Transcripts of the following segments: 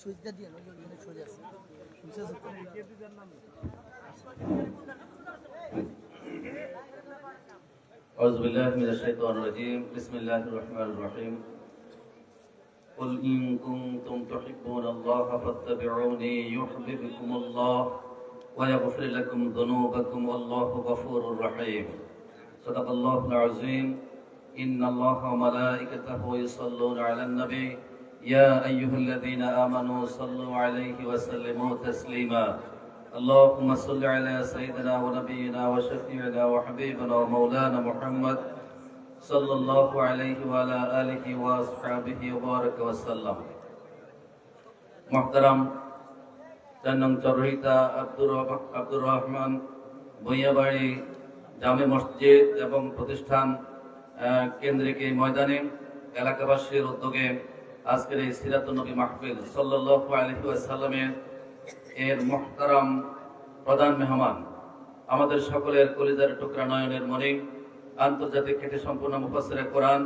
সুইচটা দিয়ে সোজা আছে أعوذ بالله من الشيطان الرجيم بسم الله الرحمن الرحيم قل إن كنتم تحبون الله فاتبعوني يحببكم الله ويغفر لكم ذنوبكم والله غفور رحيم صدق الله العظيم إن الله وملائكته يصلون على النبي يا أيها الذين آمنوا صلوا عليه وسلموا تسليما اللهم صل على سيدنا ونبينا وشفيعنا وحبيبنا ومولانا محمد صلى الله عليه وعلى آله وأصحابه وبارك وسلم محترم চান্নং চরহিতা আব্দুর রহমান ভূঁইয়াবাড়ি জামে মসজিদ এবং প্রতিষ্ঠান কেন্দ্রিক এই ময়দানে এলাকাবাসীর উদ্যোগে আজকের এই সিরাতুন নবী মাহফিল সাল্লাল্লাহু আলাইহি ওয়াসাল্লামের এর মুহতারাম প্রধান মেহমান আমাদের সকলের কলিজার টুকরা নয়নের মণি আন্তর্জাতিক খ্যাতি সম্পন্ন মুফাসসিরে কোরআন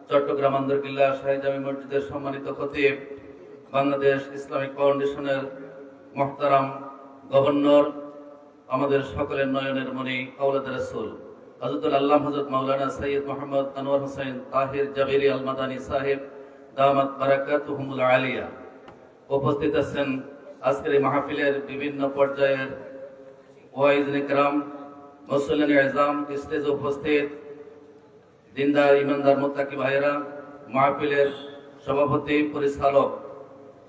চট্টগ্রাম আন্দরকিল্লা শাহী জামে মসজিদের সম্মানিত খতিব বাংলাদেশ ইসলামিক ফাউন্ডেশনের মুহতারাম গভর্নর আমাদের সকলের নয়নের মণি আওলাদ রাসূল হযরতুল আল্লাহ হযরত মাওলানা সৈয়দ মোহাম্মদ আনোয়ার হোসেন তাহির জাবেরি আল মাদানী সাহেব দামাত বারাকাতুহুমুল আলিয়া উপস্থিত আছেন আজকের এই মাহফিলের বিভিন্ন পর্যায়ের ওয়াইজ ইকরাম মুসল্লিন ইজাম স্টেজে উপস্থিত দিনদার ইমানদার মুত্তাকি ভাইয়েরা মাহফিলের সভাপতি পরিচালক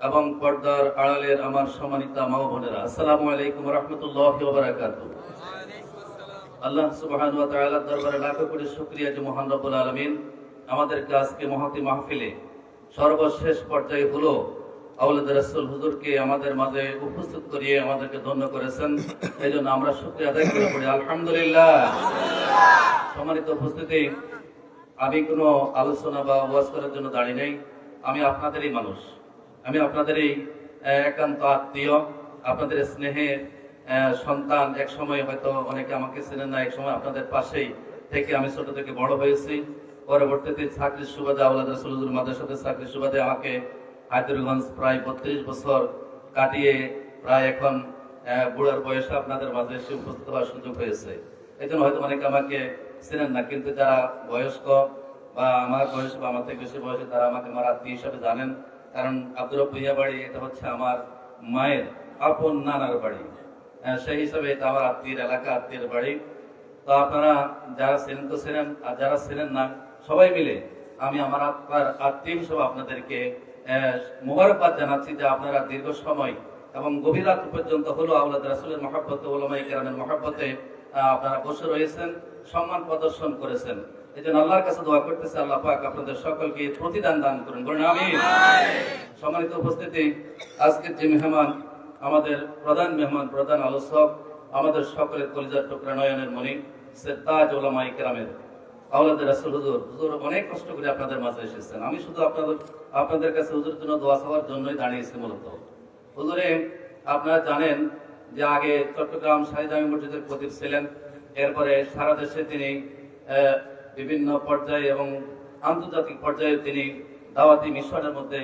এবং পর্দার আড়ালের আমার সম্মানিত মা ও বোনেরা আসসালামু আলাইকুম ওয়া রাহমাতুল্লাহি ওয়া বারাকাতুহু আল্লাহ সুবহানাহু ওয়া তাআলার দরবারে লাখো কোটি শুকরিয়া যে মহান রব্বুল আলামিন আমাদেরকে আজকে মহতি মাহফিলে সর্বশেষ পর্যায়ে হলো আওলাদ রাসূল হুজুরকে আমাদের মাঝে উপস্থিত করিয়ে আমাদেরকে ধন্য করেছেন এজন্য আমরা শুকরিয়া আদায় করে পড়ি আলহামদুলিল্লাহ। সম্মানিত উপস্থিতি, আমি কোনো আলোচনা বা ওয়াজ করার জন্য দাঁড়িয়ে নেই। আমি আপনাদেরই মানুষ, আমি আপনাদেরই একান্ত আত্মীয়, আপনাদের স্নেহের সন্তান। এক সময় হয়তো অনেকে আমাকে চেনেন না, এক সময় আপনাদের পাশেই থেকে আমি ছোট থেকে বড় হয়েছি। পরবর্তীতে চাকরির সুবাদে আওলাদ রাসূল হুজুর মাদ্রাসাতে চাকরির সুবাদে আমাকে হায়দরগঞ্জ প্রায় 32 বছর কাটিয়ে প্রায় এখন বুড়ার বয়সে আপনাদের মাঝে এসে উপস্থিত হওয়ার সুযোগ হয়েছে। এই জন্য হয়তো অনেকে আমাকে চেনেন না, কিন্তু যারা বয়স্ক বা আমার বয়স বা আমার থেকে বেশি বয়সে তারা আমাকে আমার আত্মীয় হিসাবে জানেন। কারণ আব্দুর রব ভূঁইয়াবাড়ি এটা হচ্ছে আমার মায়ের আপন নানার বাড়ি, সেই হিসাবে এটা আমার আত্মীয়ের এলাকা, আত্মীয়ের বাড়ি। তো আপনারা যারা চেনেন তো চেনেন, আর যারা চেনেন না সবাই মিলে আমি আমার আত্মীয় হিসেবে আপনাদেরকে মোবারকবাদ জানাচ্ছি যে আপনারা দীর্ঘ সময় এবং গভীর রাত পর্যন্ত হলো আওলাদ রাসূলের মহব্বতে, উলামায়ে কেরামের মহব্বতে আপনারা বসে রয়েছেন, সম্মান প্রদর্শন করেছেন। এই জন্য আল্লাহর কাছে দোয়া করতেছি আল্লাহ পাক আপনাদের সকলকে প্রতিদান দান করুন, বলুন আমিন। সম্মানিত উপস্থিতি, আজকের যে মেহমান আমাদের প্রধান মেহমান, প্রধান আলোচক, আমাদের সকলের কলিজার টুকরা নয়নের মণি তাজ উলামায়ে কেরামের আওলাদ রাসূল হুজুর অনেক কষ্ট করে আপনাদের মাঝে এসেছেন। আমি শুধু আপনাদের কাছে হুজুরের জন্য দোয়া চাওয়ার জন্যই দাঁড়িয়েছি। মূলত হুজুরে আপনারা জানেন যে আগে চট্টগ্রাম শাহী জামে মসজিদের খতিব ছিলেন, এরপরে সারা দেশে তিনি বিভিন্ন পর্যায়ে এবং আন্তর্জাতিক পর্যায়ে তিনি দাওয়াতি মিশনের মধ্যে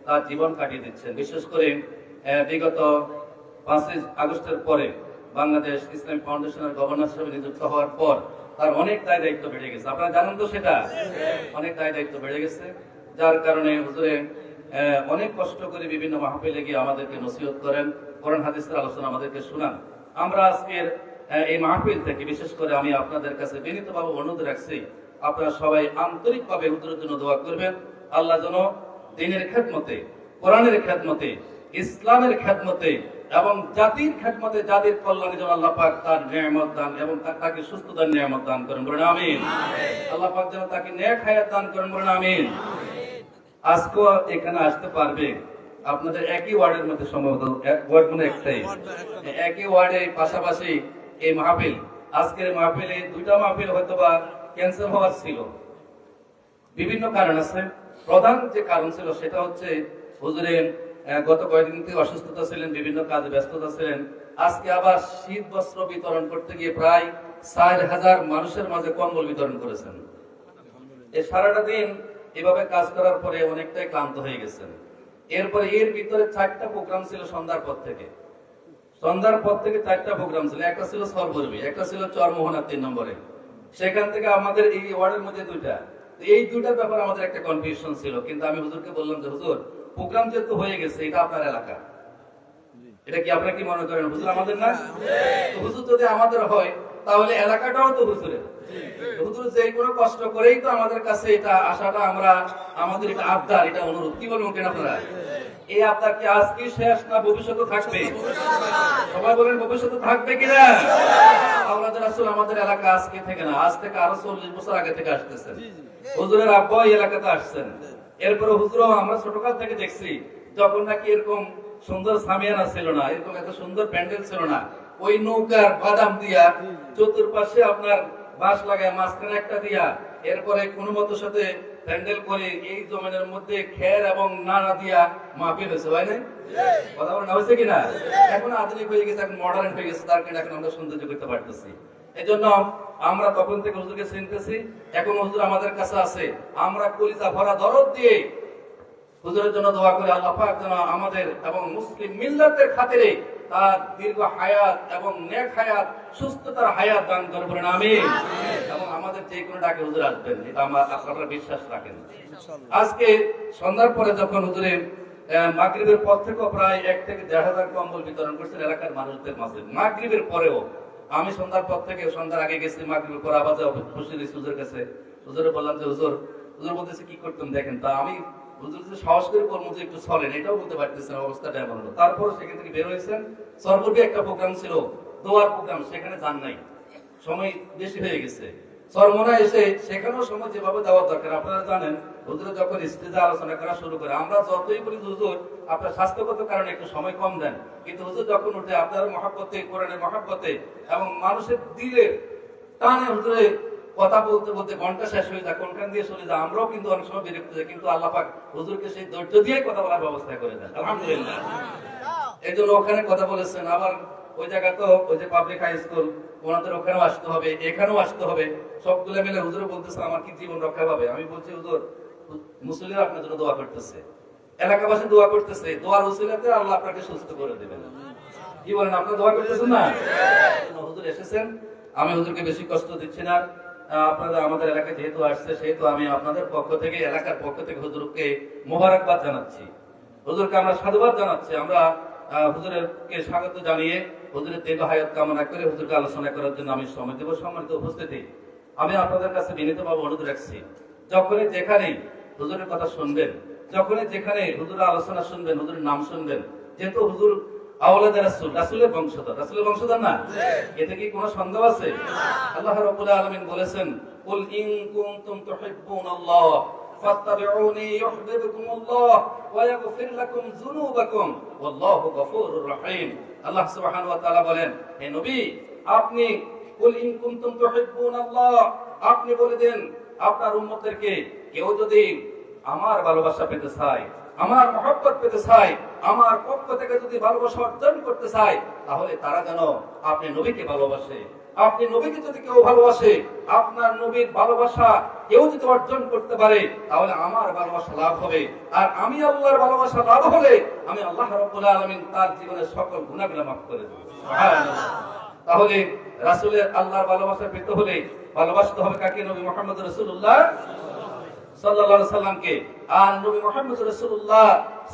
তার জীবন কাটিয়ে দিচ্ছেন। বিশেষ করে বিগত 5 আগস্টের পরে বাংলাদেশ ইসলামিক ফাউন্ডেশনের গভর্নর হিসেবে নিযুক্ত হওয়ার পর তার অনেক দায় দায়িত্ব বেড়ে গেছে। আপনারা জানেন তো সেটা, অনেক দায় দায়িত্ব বেড়ে গেছে, যার কারণে হুজুরে অনেক কষ্ট করে বিভিন্ন মাহফিলে গিয়ে আমাদেরকে নসিহত করেন, কোরআন হাদিসের আলোচনা আমাদেরকে শোনান। আমরা আজকের এই মাহফিল থেকে বিশেষ করে আমি আপনাদের কাছে বিনীতভাবে অনুরোধ রাখছি, আপনারা সবাই আন্তরিকভাবে হুজুরের জন্য দোয়া করবেন। আল্লাহ যেন দ্বীনের খেদমতে, কোরআনের খেদমতে, ইসলামের খেদমতে এবং জাতির খেদমতে, জাতির কল্যাণে যেন আল্লাহ পাক তার নিয়ামত দান এবং তাকে সুস্থ দান নিয়ামত দান করেন, বলেন আমিন। আল্লাহ পাক যেন তাকে নেক হায়াত দান করেন, বলেন আমিন। আজকে এখানে আসতে পারবে আপনাদের একই ওয়ার্ডের মধ্যে, সম্ভবত ওয়ার্ড মানে একটাই, একই ওয়ার্ডে পাশাপাশি এই মাহফিল আজকের মাহফিলে দুইটা মাহফিল হয়তোবা ক্যান্সেল হওয়ার ছিল, বিভিন্ন কারণ আছে। প্রধান যে কারণ ছিল সেটা হচ্ছে হুজুরের গত কয়েকদিন থেকে অসুস্থতা ছিলেন, বিভিন্ন কাজে ব্যস্ততা ছিলেন। আজকে আবার শীত বস্ত্র বিতরণ করতে গিয়ে প্রায় 4,000 মানুষের মাঝে কম্বল বিতরণ করেছেন। এই সারাটা দিন এভাবে কাজ করার পরে অনেকটাই ক্লান্ত হয়ে গেছেন। এরপরে এর ভিতরে 4টা প্রোগ্রাম ছিল সন্ধ্যার পর থেকে। সন্ধ্যার পর থেকে 4টা প্রোগ্রাম ছিল, একটা ছিল সরবরবি, একটা ছিল চরমোহনা 3 নম্বরে। সেখান থেকে আমাদের এই ওয়ার্ডের মধ্যে দুইটা, এই দুইটার ব্যাপারে আমাদের একটা কনফিউশন ছিল। কিন্তু আমি হুজুরকে বললাম যে হুজুর, প্রোগ্রাম যেহেতু হয়ে গেছে, এটা আপনার এলাকা, এটা কি আপনারা কি মনে করেন হুজুর আমাদের না? তো হুজুর যদি আমাদের হয় তাহলে এলাকাটাও তো হুজুরের। হুজুর যে কোনো কষ্ট করেই তো আমাদের কাছে এটা আশাটা, আমরা আমাদের এটা আবদার, এটা অনুরোধ, কি বলবেন কেন আপনারা? এই আবদার কি আজকে শেষ না ভবিষ্যতে থাকবে? সবাই বলেন ভবিষ্যতে থাকবে কিনা? আওলাদের রাসূল আমাদের এলাকা আজকে থেকে না, আজ থেকে আরো 40 বছর আগে থেকে আসতেছেন। হুজুরের আব্বা এই এলাকাতে আসছেন। এরপরে হুজুরও আমরা ছোটকাল থেকে দেখছি, যখন নাকি এরকম সুন্দর সামিয়ানা ছিল না, এরকম এত সুন্দর প্যান্ডেল ছিল না, ওই নৌকার বাদাম দিয়া চতুর্পাশে আপনার বাঁশ লাগায়, মাঝখানে একটা দিয়া, এরপরে কোনো মতের সাথে প্যান্ডেল করে এই জমিনের মধ্যে খের এবং নানা দিয়া মাহফিল হয়েছে, হয় না? কথা বলেন হয়েছে কিনা? এখন আধুনিক হয়ে গেছে, এখন মডার্ন হয়ে গেছে, তার কিনা এখন আমরা সৌন্দর্য করতে পারতেছি। এই জন্য আমরা তখন থেকে হুজুরকে চিনতেছি, এখন হুজুর আমাদের কাছে আছে। আমরা কলিজা ভরা দরদ দিয়ে হুজুরের জন্য দোয়া করি, আল্লাহ পাক যেন আমাদের এবং মুসলিম মিল্লাতের খাতিরে তার দীর্ঘ হায়াত এবং নেক হায়াত, সুস্থতার হায়াত দান করবেন, আমিন। এবং আমাদের যে কোনো ডাকে হুজুর আসবেন, এটা আপনারা বিশ্বাস রাখেন। আজকে সন্ধ্যার পরে যখন হুজুরের মাগরিবের পর থেকে প্রায় 1 থেকে 1,500 কম্বল বিতরণ করছেন এলাকার মানুষদের মাঝে। মাগরিবের পরেও আমি সন্ধ্যার পর থেকে সন্ধ্যার আগে গেছি, মাগরিবের পর আবার খুশি দিয়েছি হুজুরের কাছে। হুজুরে বললাম যে হুজুর বলতেছে কি করতেন দেখেন। তা আমি হুজুর যে সাহস করে বলবো যে একটু চলেন, এটাও বলতে পারতেছেন, অবস্থাটা এমন হলো। তারপর সেখান থেকে বের হয়েছেন। সর্বব্যাপী একটা প্রোগ্রাম ছিল, দোয়ার প্রোগ্রাম, সেখানে যান নাই, সময় বেশি হয়ে গেছে। চরমোনা এসে সেখানেও সময় যেভাবে দেওয়া দরকার, আপনারা জানেন হুজুর যখন স্টেজে আলোচনা করা শুরু করে, আমরা যতই বলি হুজুর আপনার স্বাস্থ্যগত কারণে একটু সময় কম দেন, কিন্তু হুজুর যখন উঠে আপনার মহব্বতে, কোরআনের মহব্বতে এবং মানুষের দিলের টানে হুজুরে কথা বলতে বলতে ঘন্টা শেষ হয়ে যায়, কোনখান দিয়ে চলে যায়। আমরাও কিন্তু অনেক সময় বিরক্ত যাই, কিন্তু আল্লাহ পাক হুজুরকে সেই ধৈর্য দিয়ে কথা বলার ব্যবস্থা করে দেন, আলহামদুলিল্লাহ। এই জন্য ওখানে কথা বলেছেন। আবার ওই জায়গা তো ওই যে পাবলিক হাই স্কুল, ওনাদের ওখানেও আসতে হবে, এখানেও আসতে হবে। সবগুলো মিলে হুজুরে বলতেছে আমার কি জীবন রক্ষা পাবে? আমি বলছি হুজুর, মুসলিমরা আপনার জন্য দোয়া করতেছে, এলাকাবাসী দোয়া করতেছে, দোয়ার উসিলাতে আল্লাহ আপনাকে সুস্থ করে দেবেন। কি বলেন, আপনারা দোয়া করতেছেন না? হুজুর এসেছেন, আমি হুজুরকে বেশি কষ্ট দিচ্ছি না। আপনারা আমাদের এলাকায় যেহেতু আসছে, সেহেতু আমি আপনাদের পক্ষ থেকে, এলাকার পক্ষ থেকে হুজুরকে মোবারকবাদ জানাচ্ছি, হুজুরকে আমরা সাধুবাদ জানাচ্ছি। আমরা হুজুরকে স্বাগত জানিয়ে হুজুরের দীর্ঘ হায়াত কামনা করে হুজুরকে আলোচনা করার জন্য আমি সময় দেব। সম্মানিত উপস্থিতি, আমি আপনাদের কাছে বিনীতভাবে অনুরোধ রাখছি, যখনই যেখানেই হুজুরের কথা শুনবেন, যখনই যেখানে হুজুরের আলোচনা শুনবেন, হুজুরের নাম শুনবেন, যেহেতু হুজুর আওলাদে রাসূল, রাসূলের বংশধর, রাসূলের বংশধর না, এতে কি কোনো সন্দেহ আছে? আল্লাহ রাব্বুল আলামিন বলেছেন, কুল ইন কুনতুম তুহিব্বুনাল্লাহ ফাত্তাবিউনি ইউহিব্বুকুমুল্লাহ ওয়া ইয়াগফির লাকুম যুনুবাকুম ওয়াল্লাহু গফুরুর রহিম। আল্লাহ সুবহানাহু ওয়া তাআলা বলেন, হে নবী, আপনি কুল ইন কুনতুম তুহিব্বুনাল্লাহ, আপনি বলে দেন আপনার উম্মতদেরকে, কেউ যদি আমার ভালোবাসা পেতে চায়, আমার মহব্বত পেতে চায়, আমার পক্ষ থেকে যদি ভালোবাসা অর্জন করতে চায়, তাহলে তারা যেন আপনি নবীকে ভালোবাসে। আপনি নবীকে যদি কেউ ভালোবাসে, আপনার নবীর ভালোবাসা কেউ যদি অর্জন করতে পারে, তাহলে আমার ভালোবাসা লাভ হবে। আর আমি আল্লাহর ভালোবাসা লাভ হলে আমি আল্লাহ রাব্বুল আলামিন তার জীবনের সকল গুনাহগুলো মাফ করে দেব। সুবহানাল্লাহ। তাহলে রাসূলের আল্লাহর ভালোবাসা পেতে হলে ভালোবাসতে হবে কাকে? নবী মুহাম্মদ রাসূলুল্লাহ সাল্লাল্লাহু আলাইহি সাল্লামকে। আর নবী মুহাম্মদ রাসূলুল্লাহ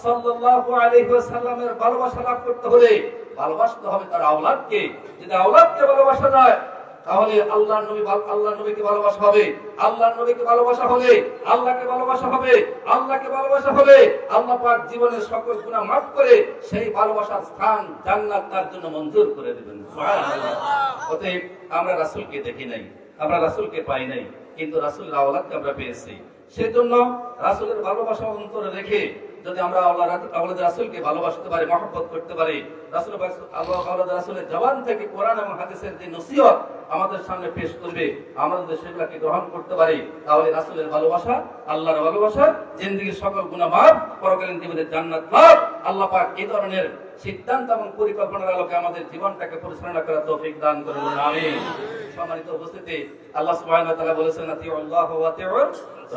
সাল্লাল্লাহু আলাইহি ওয়াসাল্লামের ভালোবাসা লাভ করতে হলে ভালোবাসতে হবে তার আওলাদকে। যদি আওলাদকে ভালোবাসা যায়, তাহলে আল্লাহর নবীকে ভালোবাসা হবে। আল্লাহর নবীকে ভালোবাসা হলে আল্লাহকে ভালোবাসা হবে। আল্লাহকে ভালোবাসা হলে আল্লাহ পাক জীবনের সকল গুনাহ মাফ করে সেই ভালোবাসার স্থান জান্নাত তার জন্য মঞ্জুর করে দিবেন। সুবহানাল্লাহ। অতএব আমরা রাসূলকে দেখি নাই, আমরা রাসূলকে পাই নাই, কিন্তু রাসূলের আওলাদকে আমরা পেয়েছি। সেজন্য রাসূলের ভালোবাসা অন্তরে রেখে যদি আমরা আওলাদ রাসূলকে ভালোবাসতে পারি, মহব্বত করতে পারি, আওলাদ রাসূলের জবান থেকে কোরআন এবং হাদিসের যে নসিহত আমাদের সামনে পেশ করবে, আমরা যদি সেগুলোকে গ্রহণ করতে পারি, তাহলে রাসূলের ভালোবাসা, আল্লাহর ভালোবাসা, জিন্দেগীর সকল গুনাহ মাফ, পরকালীন জীবনে জান্নাত লাভ। আল্লাহ পাক এই ধরনের সিদ্ধান্ত এবং পরিকল্পনার আলোকে আমাদের জীবনটাকে পরিচালনা করার তৌফিক দান করুন, আমিন। সম্মানিত উপস্থিতি, আল্লাহ সুবহানাহু ওয়া তাআলা বলেছেন, আতিউল্লাহ ওয়া আতিউর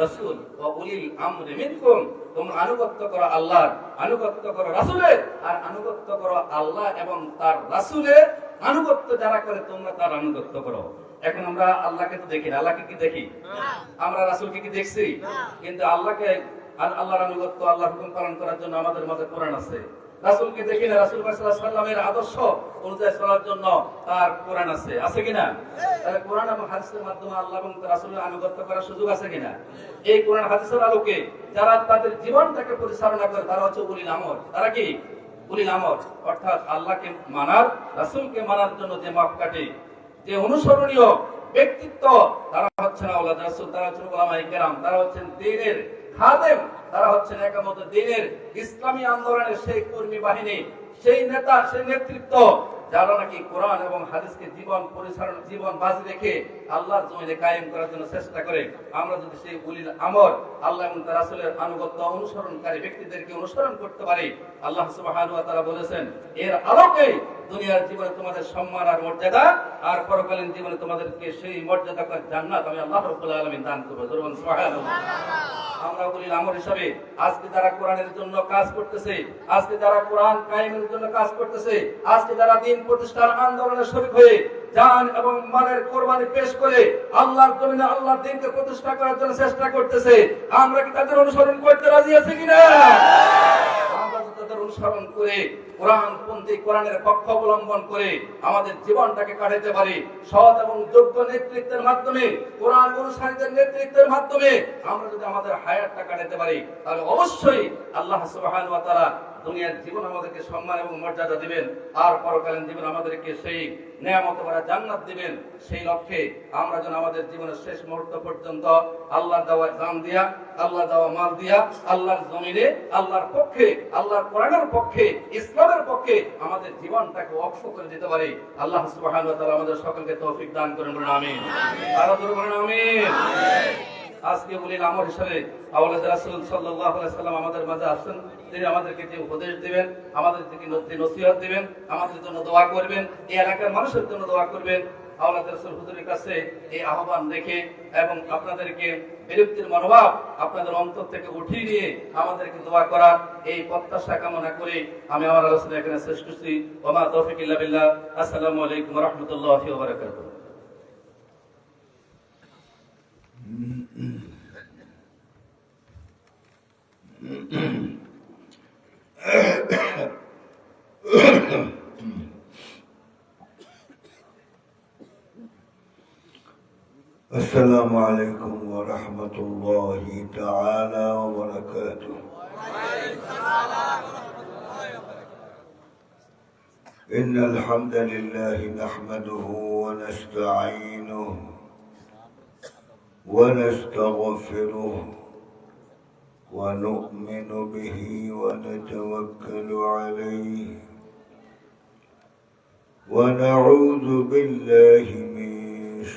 রাসূল ওয়া উলিল আমরি মিনকুম, তোমরা আনুগত্য করো আল্লাহর, আনুগত্য করো রাসূলের, আর আনুগত্য করো আল্লাহ এবং তার রাসূলের। আনুগত্য যারা করে তোমরা তার আনুগত্য করো। এখন আমরা আল্লাহকে তো দেখি না, আল্লাহকে কি দেখি? আমরা রাসূলকে কি দেখছি? কিন্তু আল্লাহকে, আল্লাহর আনুগত্য, আল্লাহর হুকুম পালন করার জন্য আমাদের মাঝে কোরআন আছে। রাসূলকে দেখি না, রাসূল সাল্লাল্লাহু আলাইহি ওয়াসাল্লামের আদর্শ অনুযায়ী চলার জন্য তার কোরআন আছে, আছে কিনা? তাহলে কোরআন এবং হাদিসের মাধ্যমে আল্লাহ এবং রাসূলের আনুগত্য করার সুযোগ আছে কিনা? এই কোরআন হাদিসের আলোকে যারা তাদের জীবনটাকে পরিচালনা করে তারা হচ্ছে উলিল আমর। তারা কি? উলিল আমর, অর্থাৎ আল্লাহকে মানার, রাসূলকে মানার জন্য যে মাপকাঠি, যে অনুসরণীয় ব্যক্তিত্ব, তারা হচ্ছেন আওলাদ রাসূল, তারা হচ্ছেন উলামায়ে কেরাম, তারা হচ্ছেন দ্বীনের খাদেম, তারা হচ্ছেন একামত দ্বীনের ইসলামী আন্দোলনের সেই কর্মী বাহিনী, সেই নেতা, সেই নেতৃত্ব, যারা নাকি কোরআন এবং হাদিসকে জীবন পরিচালনা, জীবন বাজি রেখে আল্লাহর জমিনে কায়েম করার জন্য চেষ্টা করে। আমরা যদি সেই উলিল আমর, আল্লাহ এবং তার রাসূলের আনুগত্য অনুসরণকারী ব্যক্তিদেরকে অনুসরণ করতে পারি, আল্লাহ সুবহানাহু ওয়া তাআলা বলেছেন, এর আলোকে দুনিয়ার জীবনে তোমাদের সম্মান আর মর্যাদা, আর পরকালীন জীবনে তোমাদেরকে সেই মর্যাদাকর জান্নাত আমি আল্লাহ রাব্বুল আলামিন দান করব। জোরে সুবহানাল্লাহ। আমরা উলিল আমর হিসাবে আজকে যারা কোরআনের জন্য কাজ করতেছে, আজকে যারা কোরআন কায়েমের জন্য কাজ করতেছে, আজকে যারা দ্বীন প্রতিষ্ঠার আন্দোলনে শরীক হয়ে জান এবং মালের কোরবানি পেশ করে আল্লাহর জমিনে আল্লাহর দ্বীনকে প্রতিষ্ঠা করার জন্য চেষ্টা করতেছে, আমরা কি তাদের অনুসরণ করতে রাজি আছি কিনা? আমরা তাদের অনুসরণ করে কোরআনপন্থী, কোরআনের পক্ষ অবলম্বন করে আমাদের জীবনটাকে কাটাতে পারি, সৎ এবং যোগ্য নেতৃত্বের মাধ্যমে, কোরআন অনুসারীদের নেতৃত্বের মাধ্যমে আমরা যদি আমাদের হায়াতটা কাটাতে পারি, তাহলে অবশ্যই আল্লাহ সুবহানাহু ওয়া তাআলা দুনিয়ার জীবন আমাদেরকে সম্মান এবং মর্যাদা দিবেন, আর পরকালীন জীবন আমাদেরকে সেই নিয়ামত ভরা জান্নাত দিবেন। সেই লক্ষ্যে আমরা যেন আমাদের জীবনের শেষ মুহূর্ত পর্যন্ত আল্লাহর দেওয়া জান দিয়া, আল্লাহর দেওয়া মাল দিয়া, আল্লাহর জমিনে, আল্লাহর পক্ষে, আল্লাহর কোরআনের পক্ষে, ইসলামের পক্ষে আমাদের জীবনটাকে ওয়াকফ করে দিতে পারি। আল্লাহ সুবহানাহু ওয়া তাআলা আমাদের সকলকে তৌফিক দান করেন, বলেন আমিন। আরো জোরে বলেন আমিন। আজকে উলিল আমর হিসেবে আওলাদ রাসূল সাল্লাল্লাহু আলাইহি ওয়াসাল্লাম আমাদের মাঝে আসেন। তিনি আমাদেরকে যে উপদেশ দিবেন, আমাদেরকে নসিহত দিবেন, আমাদের জন্য দোয়া করবেন, এই এলাকার মানুষের জন্য দোয়া করবেন। আওলাদ রাসূল হুজুরের কাছে এই আহ্বান রেখে এবং আপনাদেরকে বিরক্তির মনোভাব আপনাদের অন্তর থেকে উঠিয়ে নিয়ে আমাদেরকে দোয়া করা, এই প্রত্যাশা কামনা করে আমি আমার আলোচনা এখানে শেষ করছি। ওয়া মা তাওফীক ইল্লা বিল্লাহ। আসসালামু আলাইকুম ওয়া রাহমাতুল্লাহি ওয়া বারাকাতুহু। السلام عليكم ورحمة الله تعالى وبركاته. إن الحمد لله نحمده ونستعينه ونستغفره ونؤمن به ونتوكل عليه ونعوذ بالله من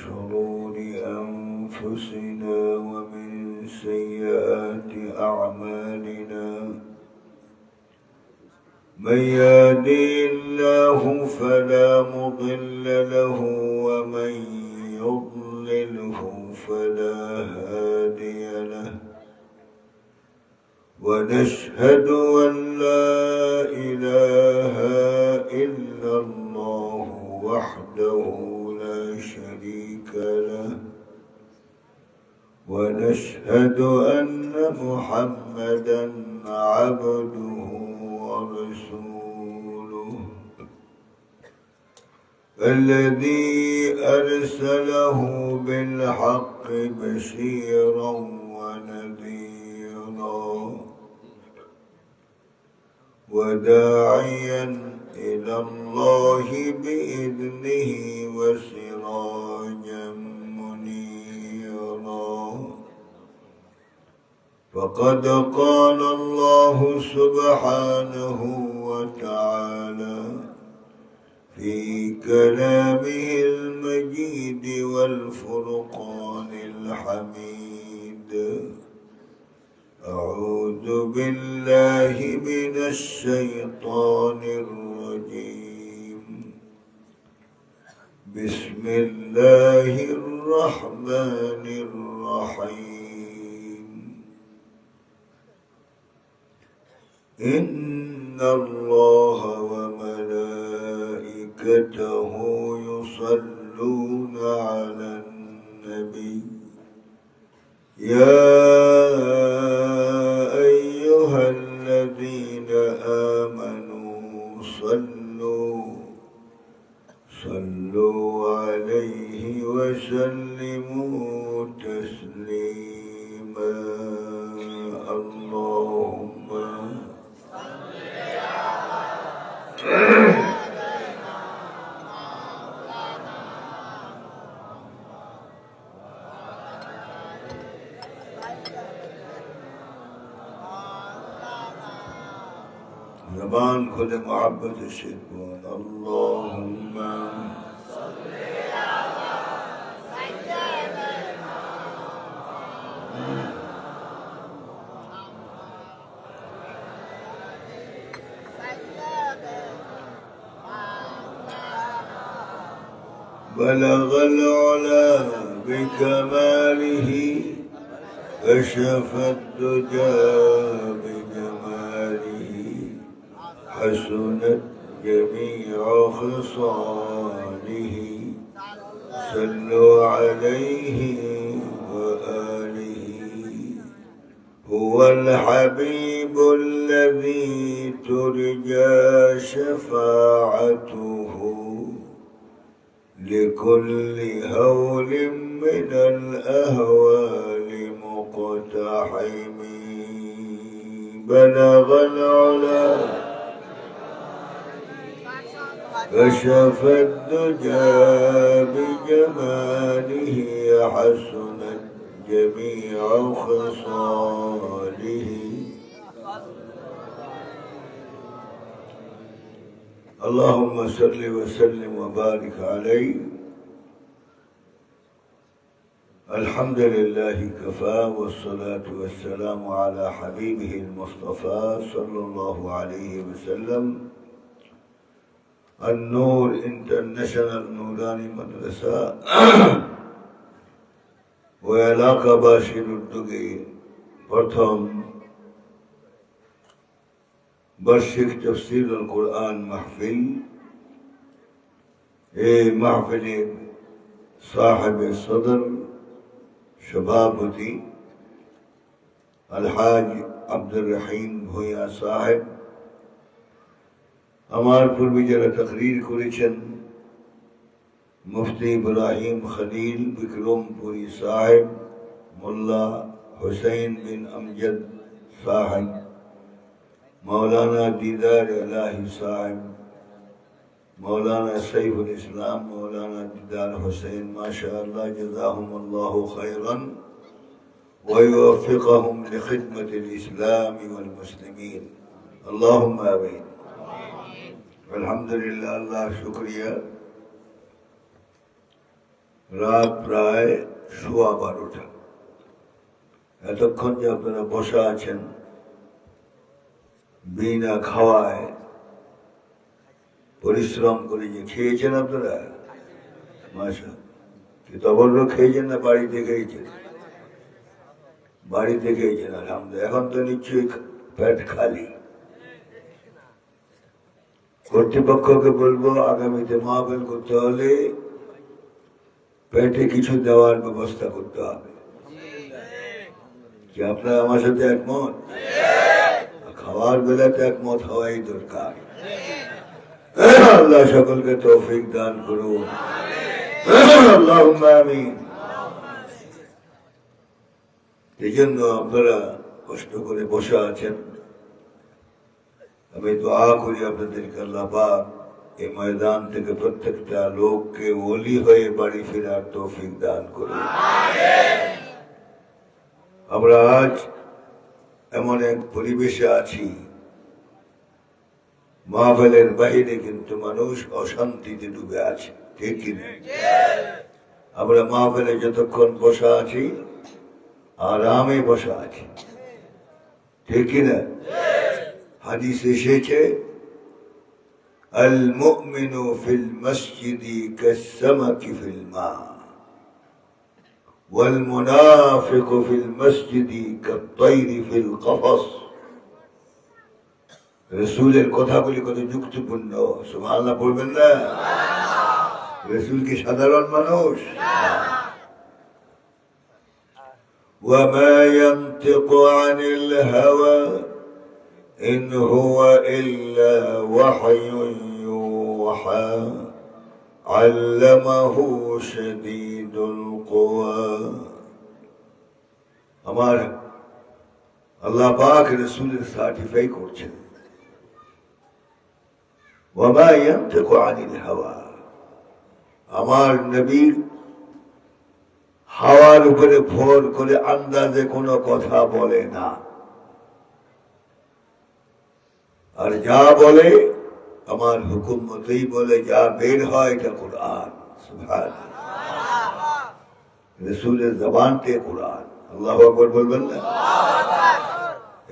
شرور أنفسنا ومن سيئات أعمالنا. من يهده الله فلا مضل له ومن يضلله فلا هادي له. ونشهد أن لا إله إلا الله وحده لا شريك له. ونشهد أن محمدا عبده ورسوله الذي أرسله بالحق بشيرا ونذيرا وداعيا إلى الله بإذنه وسراجا منيرا. فقد قال الله سبحانه وتعالى في كلامه المجيد والفرقان الحميد: أعوذ بالله من الشيطان الرجيم. بسم الله الرحمن الرحيم. إن الله وملائكته يصلون على النبي يا أيها الذين آمنوا صلوا عليه وسلموا تسليما. اللهم زبان खुले मोहब्बत से बोल अल्लाहुम्मा بلغ العلا بكماله كشف الدجى بجماله حسنت جميع خصاله صلوا عليه وآله. هو الحبيب الذي ترجى شفاعته لكل هول من الأهوال مقتحم. بلغ العلا كشف الدجى بجماله حسنت جميع خصاله. اللهم صل وسلم وبارك عليه. الحمد لله كفى والصلاة والسلام على حبيبه المصطفى صلى الله عليه وسلم. النور इंटरनेशनल नूरानी मदरसा ও এলাকাবাসীর উদ্যোগে প্রথম বার্ষিক তাফসীরুল কুরআন মাহফিল। এই মাহফিলের সাহেবে সদর সভাপতি আলহাজ আব্দুর রহিম ভূঁইয়া সাহেব, আমার পূর্বে যারা তাকরীর করেছেন মুফতি ইব্রাহিম খলিল বিক্রমপুরী সাহেব, মোল্লা হুসैन बिन अमजद साहब, मौलाना दीदार इलाही साहब, मौलाना सैफुल इस्लाम, मौलाना दीदार हुसैन, माशाअल्लाह जज़ाहुमुल्लाहु खैरन व युवफ्फिक़हुम लिखिदमतिल इस्लाम वल मुस्लिमीन। अल्लाहुम्मा आमीन। अल्हम्दुलिल्लाह, अल्लाह शुक्रिया। রাত প্রায় 12:15। এতক্ষণ যে আপনারা বসা আছেন বিনা খাওয়ায়, পরিশ্রম করে যে খেয়েছেন আপনারা, মাশাআল্লাহ। কি তবর্র খেয়েছেন না বাড়িতে খেয়েছেন? বাড়িতে খেয়েছেন, আলহামদুলিল্লাহ। এখন তো নিশ্চয়ই পেট খালি। কর্তৃপক্ষকে বলবো আগামীতে মাহফিল করতে হলে পেটে কিছু দেওয়ার ব্যবস্থা করতে হবে। কি আপনারা আমার সাথে একমত? খাওয়ার বেলাতে একমত হওয়াই দরকার। আল্লাহ সকলকে তৌফিক দান করুন, আল্লাহুম্মা আমিন। এই জন্য আপনারা কষ্ট করে বসে আছেন। আমি দোয়া করি আপনাদেরকে আল্লাহ পাক এই ময়দান থেকে প্রত্যেকটা লোককে ওলি হয়ে বাড়ি ফেরার তৌফিক দান করুন। আমরা আজ এমন এক পরিবেশে আছি, মাহফিলের বাইরে কিন্তু মানুষ অশান্তিতে ডুবে আছে, ঠিক কিনা? আমরা মাহফিলে যতক্ষণ বসা আছি আরামে বসা আছি, ঠিক কিনা? হাদিস এসেছে, আল মুমিনু ফিল মসজিদি কাসসামাকি ফিল মা ওয়াল মুনাফিকু ফিল মসজিদি কাত-তাইরি ফিল কফস। রাসূলের কথাগুলি কত যুক্তিপূর্ণ, সুবহানাল্লাহ বলবেন না? রাসূল কি সাধারণ মানুষ? وما ينطق عن الهوى إن هو إلا وحي يوحى علمه شديد القوى। আমার আল্লাহ পাক রাসূলের সার্টিফাই করছেন, وما ينطق عن الهوى, আমার নবী হাওয়ার উপরে ভর করে আন্দাজে কোনো কথা বলে না, আর যা বলে আমার হুকুম মতেই বলে, যা বের হয় এটা কোরআন। সুবহানাল্লাহ, রাসূলের জবানতে কোরআন। আল্লাহু আকবার বলবেন না?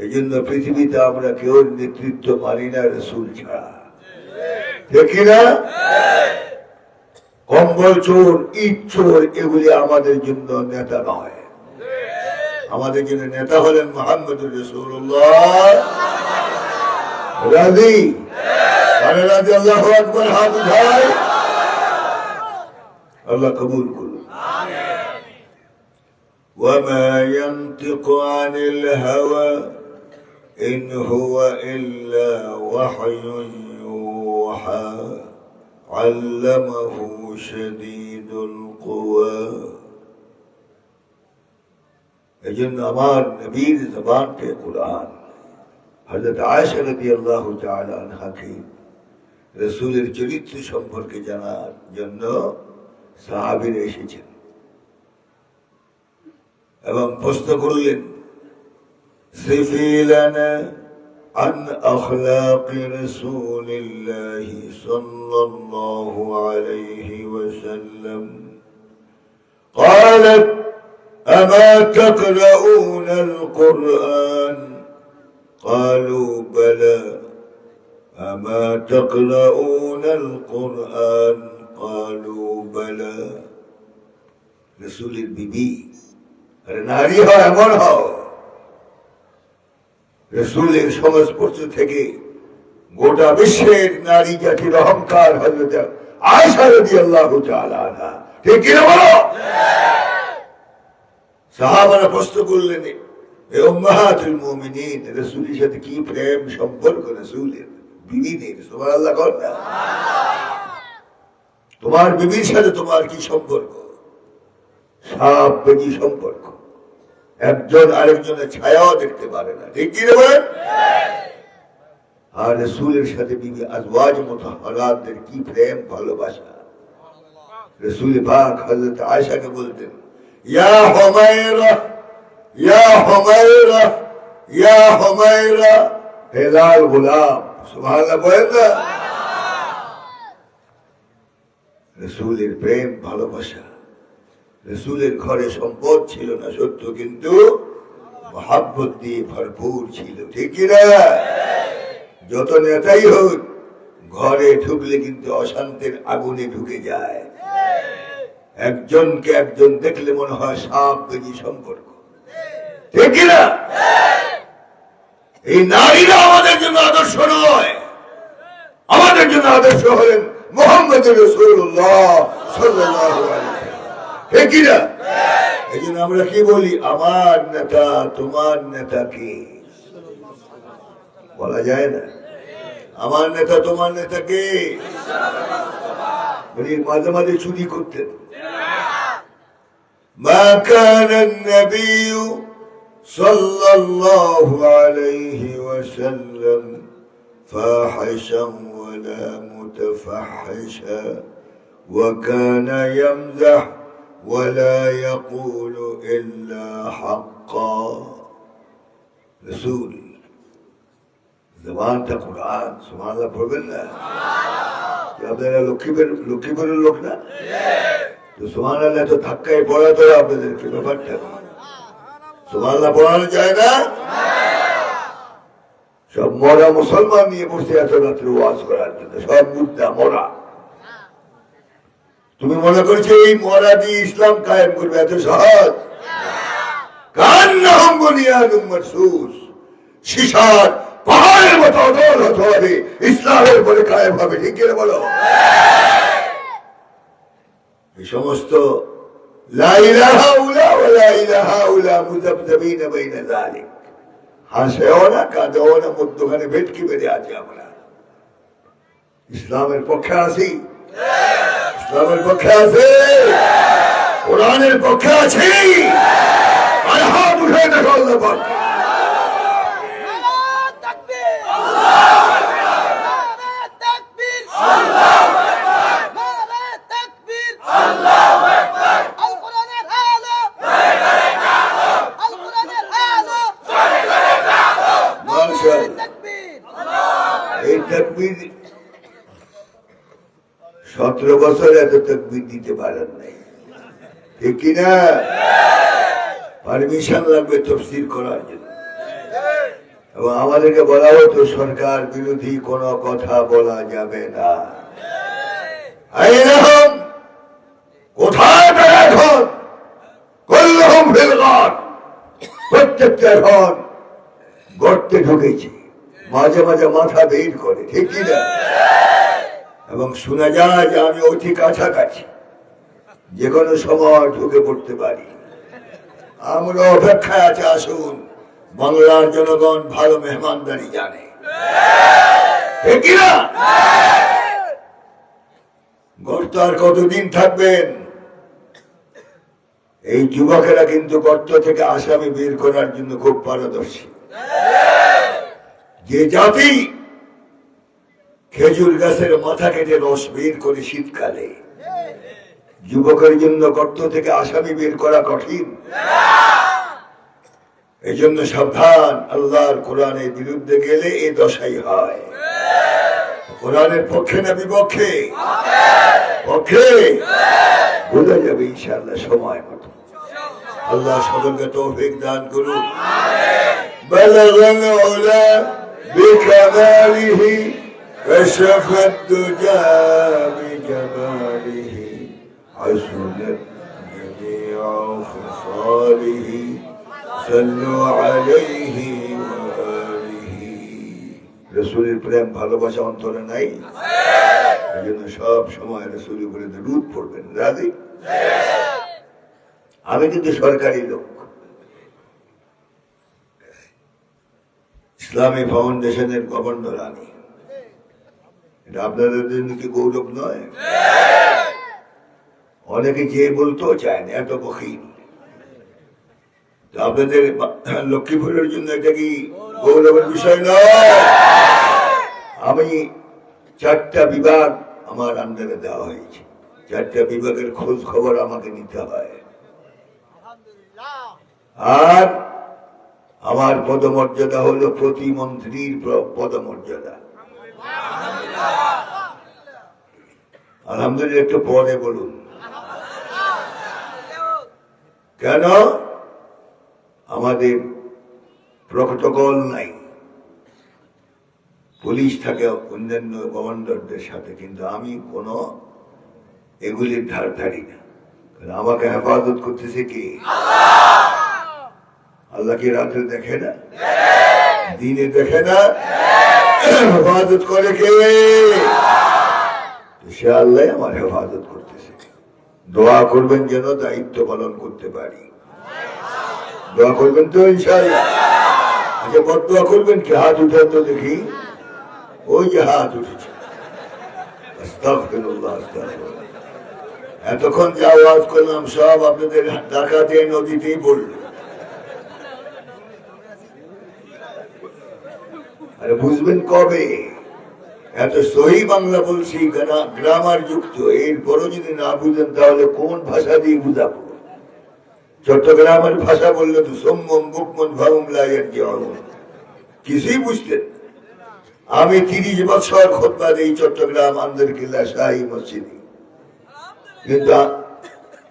এই জন্য পৃথিবীতে আমরা কেউ নেতৃত্ব মানি না রাসূল ছাড়া, ঠিক না? কম্বল চোর, ইট চোর, এগুলি আমাদের জন্য নেতা নয়। আমাদের জন্য নেতা হলেন মুহাম্মদুর রাসূলুল্লাহ। রাজি? আরে রাজি? আল্লাহু আকবার, হাত উঠাই। আল্লাহ কবুল করুন। ওয়ামা ইয়ানতিকু আনিল হাওয়া ইন হুয়া ইল্লা ওয়াহয়ুন ইউহা আল্লামাহু শাদীদুল কুওয়া। এজন্য আমার নবীর জবানতে কোরআন। হযরত আয়েশা রাদিয়াল্লাহু তাআলা আনহাকে রাসূলের চরিত্র সম্পর্কে জানার জন্য সাহাবীরা এসেছেন এবং প্রশ্ন করলেন, সিফি লানা عن أخلاق رسول الله صلى الله عليه وسلم. قالت أما تقرؤون القرآن؟ قالوا بلى. أما تقرؤون القرآن؟ قالوا بلى. رسول البيبي নারী হয় এমন হও, রাসূলের সংস্পর্শ থেকে গোটা বিশ্বের নারী জাতির অহংকার হযরত আয়েশা রাদিয়াল্লাহু তাআলা আনহা, ঠিক কি না বলো? সাহাবারা প্রশ্ন করলেন, এ উম্মাহাতুল মুমিনিন, রাসূলের সাথে কি প্রেম সম্পর্ক রাসূলের বিবিদের? সুবহানাল্লাহ কর না। তোমার বিবির সাথে তোমার কি সম্পর্ক? সাপ বেজি সম্পর্ক, একজন আরেকজনের ছায়াও দেখতে পারে না, ঠিক কি বলেন? আর রাসূলের সাথে বিবি আজওয়াজ মুতাহহারাতদের কি প্রেম ভালোবাসা। রাসূল পাক হযরত আয়েশাকে বলতেন, ইয়া হুমায়রা, ইয়া হুমায়রা, ইয়া হুমায়রা, হে লাল গোলাম। সুবহানাল্লাহ বলেন না? রাসূলের প্রেম ভালোবাসা। রাসূলের ঘরে সম্পদ ছিল না সত্য, কিন্তু মহব্বত দিয়ে ভরপুর ছিল, ঠিক কি না? যত নেতাই হোক, ঘরে ঢুকলে কিন্তু অশান্তির আগুনে ঢুকে যায়। একজনকে একজন দেখলে মনে হয় সাপ বেজি সম্পর্ক, ঠিক কি না? এই নারীরা আমাদের জন্য আদর্শ নয়, আমাদের জন্য আদর্শ হলেন মুহাম্মদ রাসূলুল্লাহ সাল্লাল্লাহু আলাইহি ওয়াসাল্লাম, ঠিক কি না? এই জন্য আমরা কি বলি, আমার নেতা তোমার নেতা কি? বলা যায় না। আমার নেতা তোমার নেতা কে? মাঝে মাঝে চুরি করতেন। মা কানা নবী সাল্লাল্লাহু আলাইহি ওয়াসাল্লাম ফাহিশান ওয়ালা মুতাফাহিশা ওয়া কানা ইয়ামযাহ ওয়ালা ইয়াকুলু ইল্লা হাক্কা। রসুল, জবানটা কোরআন। সুবহানাল্লাহ পড়বেন না? আপনারা লক্ষ্মীপুরের লোক না? তো সুবহানাল্লাহ তো ধাক্কায় পড়া তো আপনাদেরকে ব্যাপারটা। সুবহানাল্লাহ পড়ানো যায় না? সব মরা মুসলমান নিয়ে বসে এত রাত্রে ওয়াজ করার জন্য, সব মুদ্রা মরা। তুমি মনে করছো এই মরা দিয়ে ইসলাম কায়েম করবে এত সহজ? কান্নাহুম বুনিয়ানুম মারসুস, সীসার পাহাড়ের মতো অটল হতে হবে, ইসলামের বলে কায়েম হবে। ঠিক কিনা বলো? এই সমস্ত লা ইলাহা ইল্লা ওয়া লা ইলাহা ইল্লা মুযাবযাবিনা বাইনা যালিক, হাসেও না কাঁদেও না, মধ্যখানে ভেটকি বেঁধে আছে। আমরা ইসলামের পক্ষে আছি, ইসলামের পক্ষে আছে, কোরআনের পক্ষে আছি। আর হাত উঠে দেখো আল্লাহ পাক। এই তাকবীর 17 বছর এত তাকবীর দিতে পারেন নাই, ঠিক কিনা? পারমিশন লাগবে তাফসীর করার জন্য, এবং আমাদেরকে বলা হতো সরকার বিরোধী কোনো কথা বলা যাবে না। আইনাহুম, কোথায় এখন? কুল্লুহুম ফিল গার, প্রত্যেকটা এখন গর্তে ঢুকেছে, মাঝে মাঝে মাথা বের করে, ঠিক কিনা? এবং শোনা যায় যে আমি অতি কাছাকাছি, যে কোনো সময় ঢুকে পড়তে পারি। আমরা অপেক্ষায় আছে, আসুন। বাংলার জনগণ ভালো মেহমানদারি জানে, ঠিক কিনা? গর্ত আর কতদিন থাকবেন? এই যুবকেরা কিন্তু গর্ত থেকে আসামি বের করার জন্য খুব পারদর্শী। যে জাতি খেজুর গাছের মাথা কেটে রস বের করে শীতকালে, যুবকের জন্য গর্ত থেকে আসামি বের করা কঠিন। এই জন্য সাবধান, আল্লাহর কোরআনের বিরুদ্ধে গেলে এ দশাই হয়। কোরআনের পক্ষে না বিপক্ষে? পক্ষে। বোঝা যাবে ইনশাআল্লাহ সময় মতো। আল্লাহ সকলকে তৌফিক দান করুন। বালাগাল উলা বিকামালিহি কাশাফাত দুজা বিজামালিহি হাসনাত জামিউ ফিসালিহি সাল্লু আলাইহি ওয়া আলিহি। রাসূলের প্রেম ভালোবাসা অন্তরে নাই? এই জন্য সব সময় রাসূলের উপরে দরুদ পড়বেন। রাজি? আমি কিন্তু সরকারি লোক, ইসলামী ফাউন্ডেশনের গভর্নর আমি। এটা আপনাদের জন্য কি গৌরব নয়? অনেকে যে বলতেও চায় না, এত বখিল। আপনাদের লক্ষ্মীপুরের জন্য এটা কি গৌরবের বিষয় নয়? আমি 4টা বিভাগ আমার আন্ডারে দেওয়া হয়েছে, 4টা বিভাগের খোঁজ খবর আমাকে নিতে হয়। আর আমার পদমর্যাদা হলো প্রতিমন্ত্রীর পদমর্যাদা। আলহামদুলিল্লাহ একটু পরে বলুন কেন? আমাদের প্রটোকল নাই। পুলিশ থাকে অন্যান্য কমান্ডারদের সাথে, কিন্তু আমি কোনো এগুলির ধার ধারি না। আমাকে হেফাজত করতেছে কি? আল্লাহ কি রাত্রে দেখে না? দিনে দেখে না? হেফাজত করে কে? সে আল্লাহ আমার হেফাজত করতেছে। দোয়া করবেন যেন দায়িত্ব পালন করতে পারি। দোয়া করবেন তো ইনশাআল্লাহ? আচ্ছা, বদদোয়া করবেন কি? হাত উঠে তো দেখি। ওই যে হাত উঠেছে। আস্তাগফিরুল্লাহ, আস্তাগফিরুল্লাহ। এতক্ষণ যা আওয়াজ করলাম সব আপনাদের ডাকাতে নদীতেই বলল। আরে বুঝবেন কবে? এত সহি বাংলা বলছি, গ্রামার যুক্ত। এরপরও যদি না বুঝেন তাহলে কোন ভাষা দিয়ে বুঝাবো? চট্টগ্রামের ভাষা বললে তো সোম্মম বুকমন ভাউম লাইয়ার কিছুই বুঝতেন না। আমি 30 বছর খুতবা দেই চট্টগ্রাম আন্দরকিল্লা শাহী মসজিদে, কিন্তু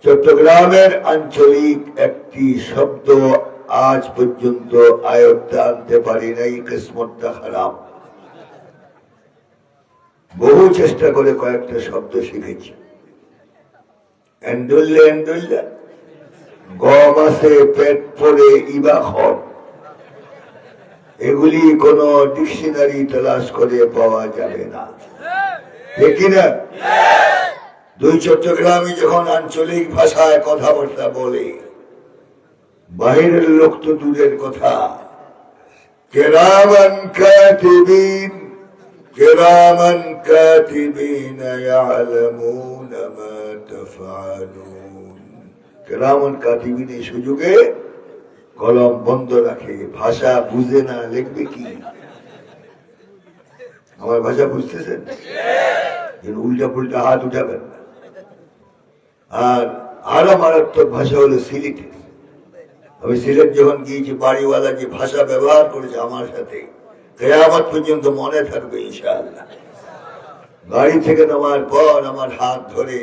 চট্টগ্রামের আঞ্চলিক একটি শব্দ আজ পর্যন্ত আয়ত্তে আনতে পারি নাই। কিসমতটা খারাপ। বহু চেষ্টা করে কয়েকটা শব্দ শিখেছি। এন্ডুল্লে এন্ডুল্লা, গম আছে পেট পরে ইবা খব, এগুলি কোন ডিকশনারি তলাশ করে পাওয়া যাবে না, ঠিক কিনা? দুই চট্টগ্রামে যখন আঞ্চলিক ভাষায় কথাবার্তা বলে, বাহিরের লোক তো দূরের কথা, কিরামান কাতিবিন কিরামান কাতিবিন ইয়ালামুনা মা তাফআলুন। কিরামান কাতিবিন এই সুযোগে কলম বন্ধ রাখে, ভাষা বুঝে না, লিখবে কি? আমার ভাষা বুঝতেছেন? উল্টা পুল্টা হাত উঠাবেন না। আর আরো মারাত্মক ভাষা হলো সিলেটি। আমি সিলেট যখন গিয়েছি, বাড়িওয়ালা যে ভাষা ব্যবহার করেছে আমার সাথে, কিয়ামত পর্যন্ত মনে থাকবে ইনশাআল্লাহ। গাড়ি থেকে নামার পর আমার হাত ধরে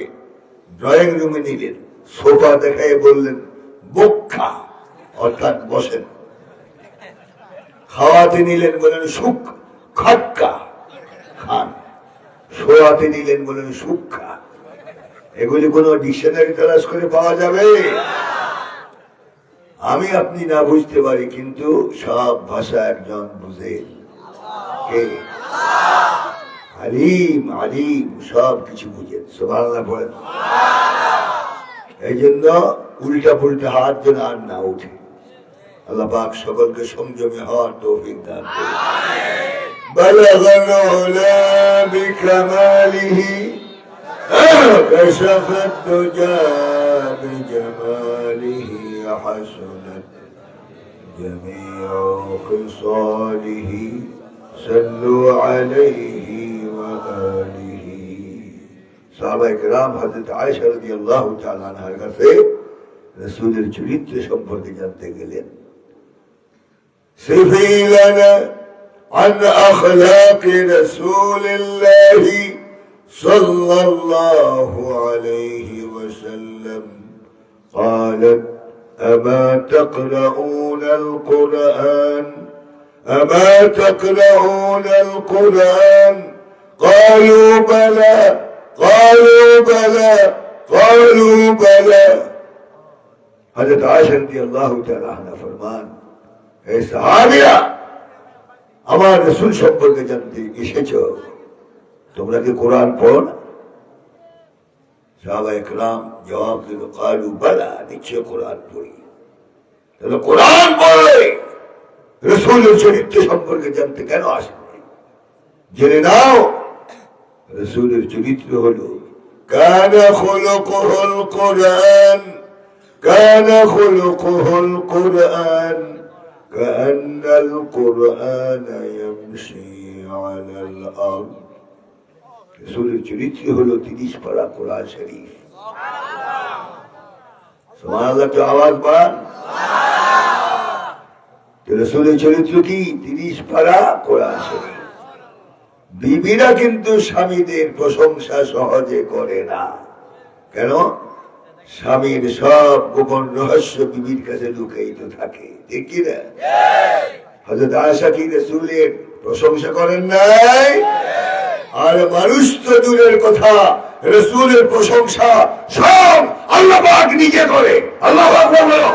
ড্রয়িং রুমে নিলেন, সোফা দেখায় বললেন বক্ষা, অর্থাৎ বসেন। খাওয়াতে নিলেন, বলেন সুখ খাক্কা, খান। শোয়াতে নিলেন, বলেন সুখা। এগুলি কোন ডিকশনারি তলাশ করে পাওয়া যাবে? আমি আপনি না বুঝতে পারি, কিন্তু সব ভাষা একজন বুঝে, কে? আলিম। আলিম সব কিছু বুঝেন। সুবহানাল্লাহ বলেন। এই জন্য উল্টা পুল্টা হাত যেন আর না উঠে। আল্লাহ পাক সকলকে সংযমী হওয়ার তৌফিক দান করুন। বালাগাল উলা বিকামালিহি كشف الدجى بجماله حسنت جميع خصاله صلوا عليه وآله। সাহাবা ইকরাম হযরত আয়েশা রাদিয়াল্লাহু তাআলা আনহার কাছে রাসূলের চরিত্র সম্পর্কে জানতে গেলেন। সিফি লানা আন আখলাকি রাসূলিল্লাহি صلى الله عليه وسلم. قالت أما تقرؤون القرآن أما تقرؤون القرآن قالوا بلى قالوا بلى قالوا بلى। حضرت عائشہ رضی اللہ تعالی عنہ ফরমান, হে সাহাবীরা, আমার রাসূল সম্পর্কে জানতে এসেছো, তোমরা কি কোরআন পড়ো না? সাহাবায়ে কেরাম জবাব দিল, কালু বালা, নিশ্চয় কোরআন পড়ি। তাহলে কোরআন পড়ে রাসূলের চরিত্র সম্পর্কে জানতে কেন আসবে? জেনে নাও, রাসূলের চরিত্র হলো কানা খুলুকুল কোরআন কানা খুলুকুল কোরআন কান্নাল কোরআন ইয়ামশি আলাল আরদ। রাসূলের চরিত্র হলো 30 পারা কোরআন শরীফ। সুবহানাল্লাহ, তো আওয়াজ পান। রাসূলের চরিত্র কি? 30 পারা কোরআন শরীফ। বিবিরা কিন্তু স্বামীদের প্রশংসা সহজে করে না। কেন? স্বামীর সব গোপন রহস্য বিবির কাছে লুকায়িত থাকে, ঠিক কি না? হযরত আয়েশা কি রাসূলের প্রশংসা করেন নাই? আর মানুষ তো দূরের কথা, রাসূলের প্রশংসা সব আল্লাহ পাক নিজে করে। আল্লাহু আকবার বলো।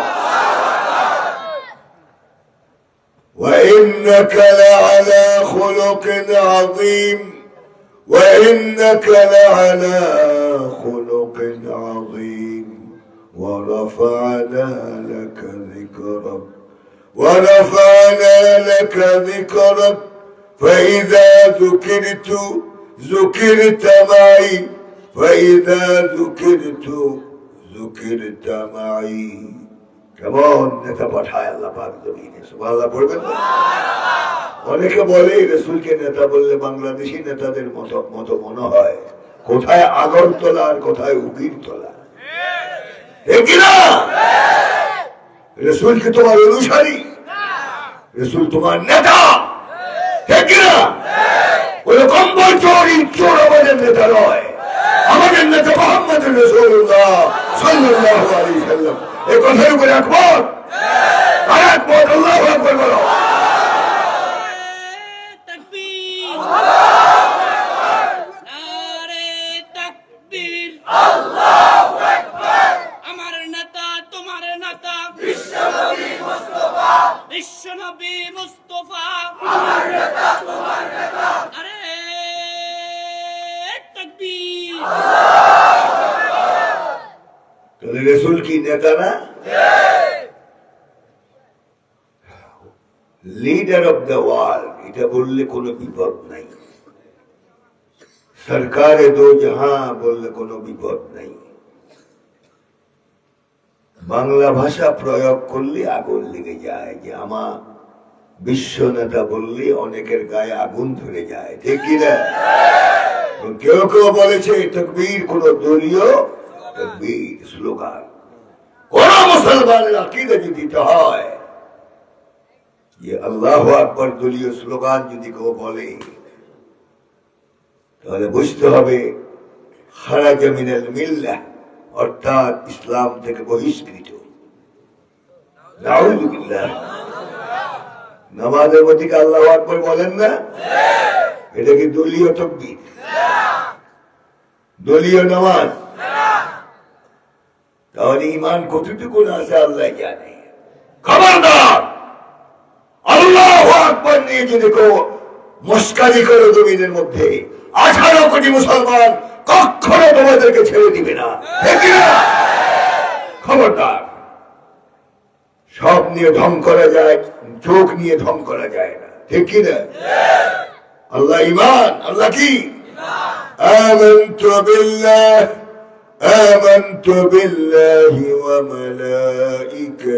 وإنك لعلى خلق عظيم وإنك لعلى خلق عظيم ورفعنا لك ذكرك ورفعنا لك ذكرك فإذا ذكرت ذكرت معي فإذا ذكرت ذكرت معي। কেমন নেতা পাঠায় আল্লাহ পাক জমিনে, সুবহানাল্লাহ বলবেন না? অনেকে বলে রাসূলকে নেতা বললে বাংলাদেশি নেতাদের মতো মনে হয়। কোথায় আগরতলা আর কোথায় উকিরতলা, ঠিক না? রাসূল কি তোমার অনুসারী? রাসূল তোমার নেতা। ঠিক কিনা? কোন কম্বল চোর ইট চোর আমাদের নেতা নয়, আমাদের নেতা মুহাম্মদ রাসূলুল্লাহ সাল্লাল্লাহু আলাইহি ওয়াসাল্লাম। এই কথার উপরে একমত? আর একমত? আল্লাহু আকবার বলো। তাকবীর, নারে তাকবীর, আমার নেতা তোমার নেতা বিশ্বনবী মুস্তাফা, আমার নেতা তোমার নেতা, আরে তাকবীর। তাহলে রাসূল কি নেতা না? লিডার অফ দ্য ওয়ার্ল্ড, এটা বললে কোনো বিপদ নাই। সরকারে দো জাহাঁ বললে কোনো বিপদ নাই। বাংলা ভাষা প্রয়োগ করলে আগুন লেগে যায়, যে আমার বিশ্ব নেতা বললে অনেকের গায়ে আগুন ধরে যায়, ঠিক কিনা? কেউ কেউ বলেছে তাকবীর কোন দলীয় তাকবীর স্লোগান। কোন মুসলমানের আকীদা যদি হয় যে আল্লাহু আকবার দলীয় স্লোগান যদি কেউ বলে, তাহলে বুঝতে হবে খারাজা মিনাল মিল্লাহ, অর্থাৎ ইসলাম থেকে বহিষ্কৃত। নাউযু বিল্লাহ। নামাজের মধ্যে কি আল্লাহু আকবার বলেন না? এটা কি দলীয় তাকবীর? দলীয় নামাজ? তাহলে ঈমান কতটুকু আছে আল্লাহ জানে। খবরদার, আল্লাহু আকবার নিয়ে যদি কেউ মস্কারি করে জমিনের মধ্যে, 18 কোটি মুসলমান কখনো তোমাদেরকে ছেড়ে দিবে না, ঠিক না? খবরদার। সব নিয়ে ঢং করা যায়, চোখ নিয়ে ঢং করা যায় না, ঠিক কি না? আল্লাহ ঈমান, আল্লাহ কি? আমানতু বিল্লাহি ওয়া মালাইকাতিহি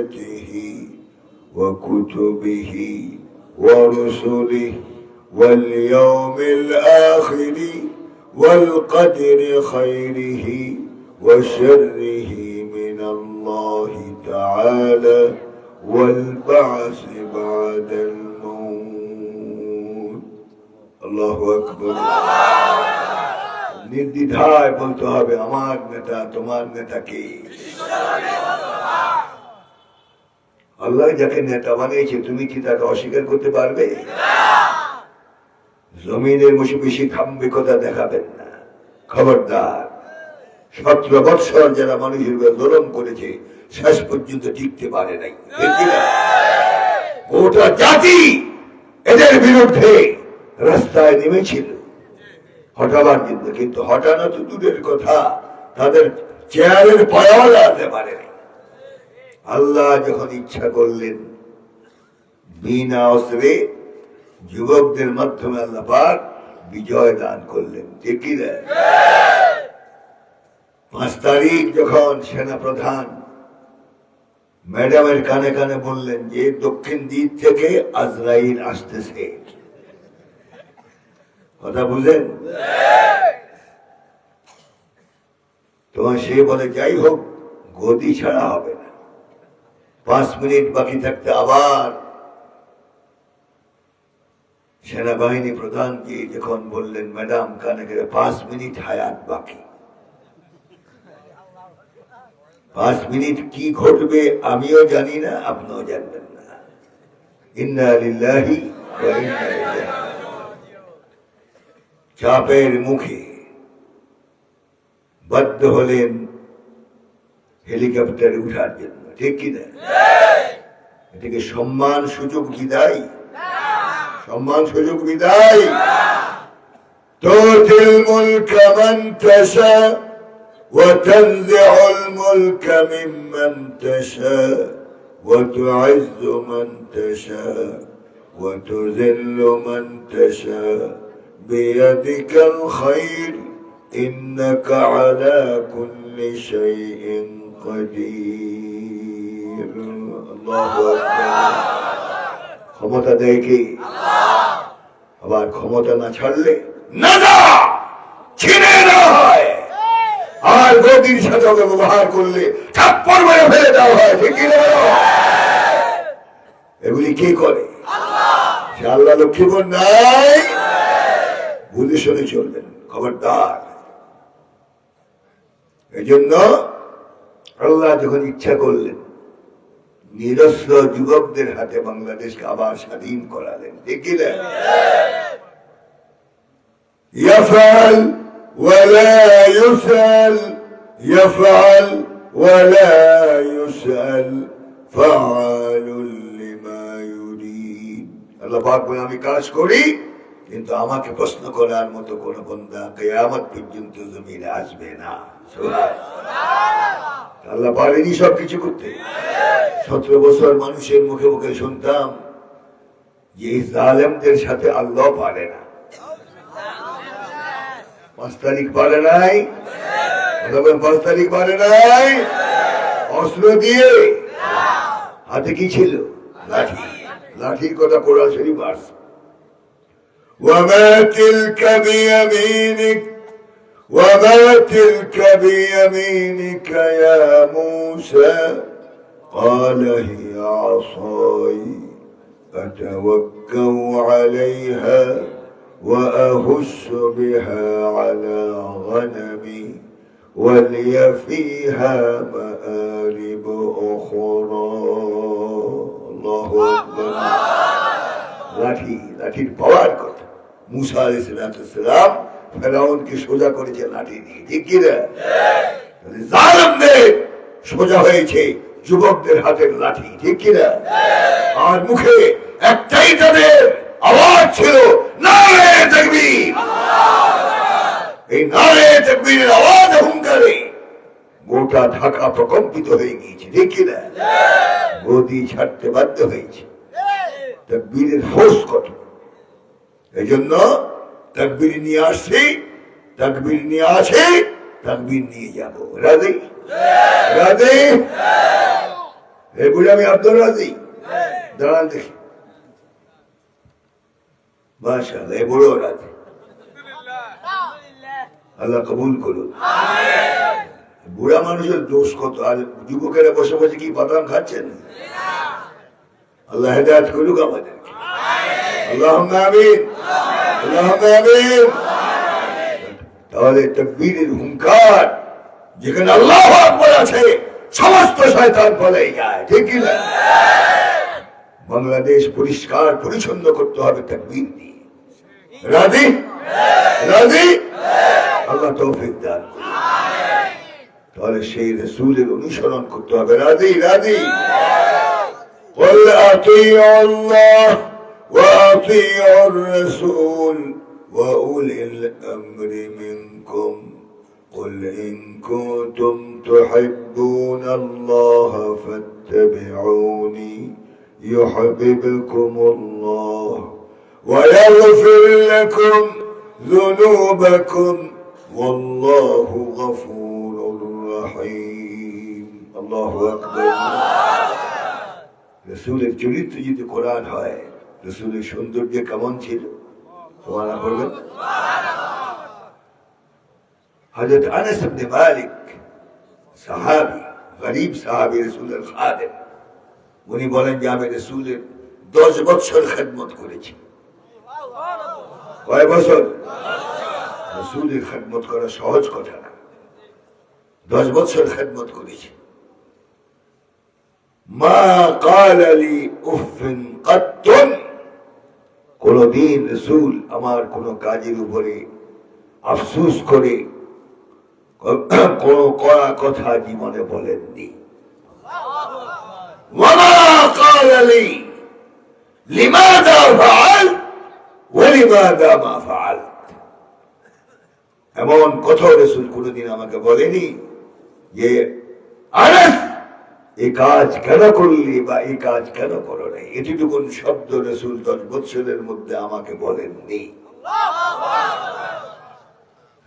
ওয়া কুতুবিহি ওয়া রুসুলিহি ওয়াল ইয়াউমিল আখির ওয়াল কদরি খাইরিহি ওয়া শাররিহি মিনাল্লাহি তাআলা ওয়াল বা'সি বা'দাল মাউত। আল্লাহু আকবার। নির্দ্বিধায় বলতে হবে আমার নেতা তোমার নেতা কে? আল্লাহ যাকে নেতা বানিয়েছে তুমি কি তাকে অস্বীকার করতে পারবে? জমিনের বসে বেশি খাম্বিকতা দেখাবেন না, খবরদার। 17 বৎসর যারা মানুষের উপর জুলুম করেছে শেষ পর্যন্ত টিকতে পারে নাই, গোটা জাতি এদের বিরুদ্ধে রাস্তায় নেমেছিল হটাবার জন্য, কিন্তু হটানো তো দূরের কথা, তাদের চেয়ারের পায়াও লাগাতে পারে নাই। আল্লাহ যখন ইচ্ছা করলেন বিনা অস্ত্রে যুবকদের মাধ্যমে আল্লাহ পাক বিজয় দান করলেন, ঠিক কি না? 5 তারিখ যখন সেনা প্রধান ম্যাডামের কানে কানে বললেন যে দক্ষিণ দিক থেকে আজরাইল আসতেছে, কথা বুঝলেন? তোমার সে বলে যাই হোক গদি ছাড়া হবে না। 5 মিনিট বাকি থাকতে আবার সেনাবাহিনী প্রধানকে যখন বললেন ম্যাডাম কানে কানে 5 মিনিট হায়াত বাকি। 5 মিনিট কি ঘটবে আমিও জানি না, আপনিও জানবেন না। ইন্না লিল্লাহি ওয়া ইন্না ইলাইহি রাজিউন। চাপের মুখে বাধ্য হলেন হেলিকপ্টারে উঠার জন্য, ঠিক কিনা? এটাকে সম্মান সুযোগ বিদায়? সম্মান সুযোগ বিদায়? তুতিল মুলকা মান তাশা ওয়া তানজিউল মুলকা মিম্মান তাশা ওয়া তু'ইজ্জু মান তাশা ওয়া তুযিল্লু মান তাশা বিয়াদিকাল খায়র ইন্নাকা আলা কুল্লি শাইইন কাদির। আল্লাহু আকবার। ক্ষমতা দেয় কি? আবার ক্ষমতা না ছাড়লে না ছিনে না হয়, আর গদির সাথে ব্যবহার করলে থাপ্পড় মেরে ফেলে দেওয়া হয়, ঠিক কি না? এগুলি কে করে? সে আল্লাহ লক্ষ্মীপুর নাই, বুঝে শুনে চলবেন, খবরদার। এই জন্য আল্লাহ যখন ইচ্ছা করলেন নিরস্ত্র যুবকদের হাতে বাংলাদেশকে আবার স্বাধীন করালেন, ঠিক না? ইয়াফআল ওয়ালা ইউসাল, ইয়াফআল ওয়ালা ইউসাল, ফাআলুল লিমা ইউরিদ। আল্লাহ পাক বলে, আমি কাজ করি কিন্তু আমাকে প্রশ্ন করার মতো কোন বান্দা কিয়ামত পর্যন্ত জমিনে আসবে না। আল্লাহ পারেনি সবকিছু করতে। 17 বছর মানুষের মুখে মুখে শুনতাম যে জালেমদের সাথে আল্লাহ পারে না। 5 তারিখ পারে নাই, 5 তারিখ পারে নাই, অস্ত্র দিয়ে, হাতে কি ছিল? লাঠি। লাঠির কথা কোরআন শরীফ আসছে, وما تلك بيمينك وما تلك بيمينك يا موسى قال هي عصاي أتوكأ عليها وأهش بها على غنمي ولي فيها مآرب أخرى الله أكبر লাঠি লাঠির পাওয়ার কথা মুসা আলাইহিস সালাম ফেরাউনকে সোজা করেছে লাঠি দিয়ে, ঠিক কি না? জালেমদের সোজা হয়েছে যুবকদের হাতের লাঠি, ঠিক কি না? আর মুখে একটাই তাদের আওয়াজ ছিল, নারে তাকবীর। এই নারে তাকবীরের আওয়াজ হুঙ্কারে গোটা ঢাকা প্রকম্পিত হয়ে গিয়েছে, ঠিক কি না? গদি ছাড়তে বাধ্য হয়েছে। তাকবীরের ফোর্স কত, এই জন্য তাকবীর নিয়ে আসছি, তাকবীর নিয়ে আসে, তাকবীর নিয়ে যাব। রাজি? রাজি? এই বুঝে আমি আব্দুল রাজি, দাঁড়ান দেখি। মাশাআল্লাহ, এই বুড়ো রাজি, আল্লাহ কবুল করুন। বুড়া মানুষের দোষ কত, আর যুবকেরা বসে বসে কি বাদাম খাচ্ছেন? আল্লাহ হেদায়েত করুক আমাদেরকে, আল্লাহুম্মা আমিন, আল্লাহুম্মা আমিন। তাহলে তাকবীরের হুঙ্কার যেখানে আল্লাহু আকবার আছে, সমস্ত শয়তান পালিয়ে যায়, ঠিক কি না? বাংলাদেশ পরিষ্কার পরিচ্ছন্ন করতে হবে তাকবীর দিয়ে। রাজি? রাজি? আল্লাহ তৌফিক দান করুন। তাহলে সেই রাসূলের অনুসরণ করতে হবে। রাজি? রাজি? قل أطيعوا الله وأطيعوا الرسول وأولي الأمر منكم قل إن كنتم تحبون الله فاتبعوني يحببكم الله ويغفر لكم ذنوبكم والله غفور رحيم الله أكبر রাসূলের চরিত্র যদি কোরআন হয়, রাসূলের সৌন্দর্য কেমন ছিল সুবহানাল্লাহ বলবেন। হযরত আনাস ইবনে মালিক সাহাবী, গরীব সাহাবী, রাসূলের খাদেম, উনি বলেন যে আমি রাসূলের 10 বছর খেদমত করেছি। কয় বছর? রাসূলের খেদমত করা সহজ কথা না, 10 বছর খেদমত করেছি। মা ক্বালা লি উফিন কাত্তুন, কোনদিন রাসূল আমার কোন কাজের উপরে আফসোস করে কোন কড়া কথা জীবনে বলেননি। ওয়া মা ক্বালা লি লিমাযা ফাআল ওয়া লিমাযা মা ফাআলত, এমন কথা রাসূল কোনদিন আমাকে বলেনি যে আনাস এই কাজ কেন করলি বা এই কাজ কেন করো নাই, এটুকু শব্দ রাসূল 10 বছরের মধ্যে আমাকে বলেননি।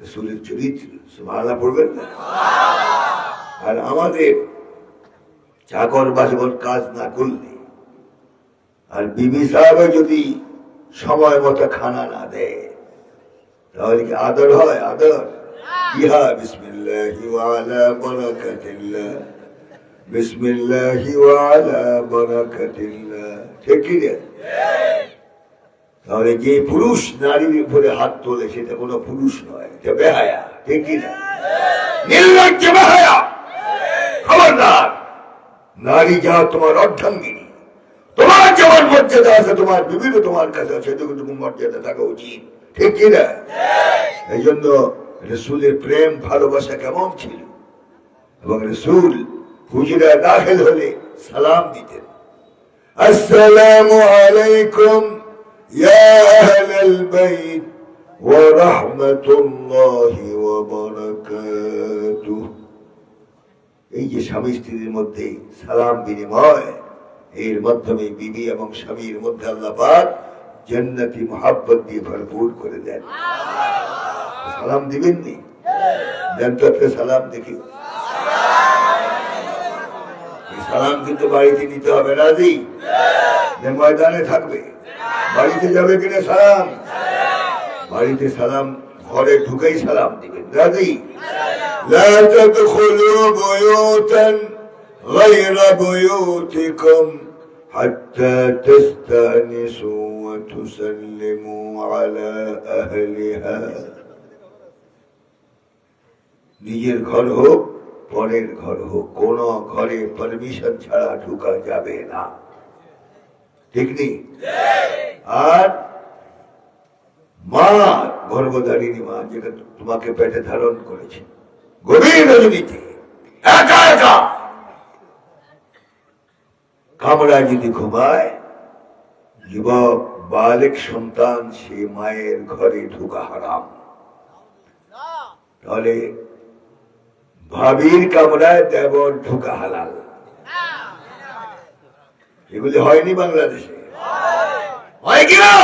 রাসূলের চরিত্র সুবহানাল্লাহ পড়বেন না। আর আমাদের চাকর বাসবর কাজ না করলে, আর বিবি সাহেব যদি সময় মতো খানা না দেয়, তাহলে কি আদর হয়? আদর ইহা বিসমিল্লাহি ওয়া আলা বারাকাতিল্লাহ, বিসমিল্লাহি ওয়া আলা বারাকাতিল্লাহ, ঠিক কি না? তাহলে যে পুরুষ নারীর উপরে হাত তোলে সেটা কোনো পুরুষ নয়, এটা বেহায়া, ঠিক কিনা? নির্লজ্জ বেহায়া। খবরদার, নারী যা তোমার অর্ধাঙ্গিনী, তোমার যেমন মর্যাদা আছে তোমার বিবিরও তোমার কাছে আছে, সেটুকু মর্যাদা থাকা উচিত, ঠিক কিনা? এই জন্য রসুলের প্রেম ভালোবাসা কেমন ছিল, এবং রসুল হুজরা দাখিল হলে সালাম দিতেন, আসসালামু আলাইকুম ইয়া আহলাল বাইত ওয়া রাহমাতুল্লাহি ওয়া বারাকাতুহু। এই যে স্বামী স্ত্রীর মধ্যে সালাম বিনিময়, এর মাধ্যমে বিবি এবং স্বামীর মধ্যে আল্লাহ পাক জান্নাতি মুহাব্বত দিয়ে ভরপুর করে দেন। সালাম দিবেন নি? দেন তো একটা সালাম দেখি। সালাম কিন্তু বাড়িতে নিতে হবে, রাজি? ময়দানে থাকবে, বাড়িতে যাবে কিনা সালাম? বাড়িতে সালাম, ঘরে ঢুকেই সালাম দিবেন, রাজি? لا تدخلوا بيوتا غير بيوتكم حتى تستأنسوا وتسلموا على أهلها। নিজের ঘর হোক পরের ঘর হোক, কোন ঘরে পারমিশন ছাড়া ঢুকা যাবে না, ঠিক নেই? আর মা, গর্ভধারিণী মা, যেটা তোমাকে পেটে ধারণ করেছে, গভীর রজনীতে একা একা কামরায় যদি ঘুমায়, যুবক বালেক সন্তান সে মায়ের ঘরে ঢুকা হারাম। তাহলে ভাবির কামরায় দেবর ঢুকা হালাল। এগুলি হয়নি বাংলাদেশে, হয় কিনা?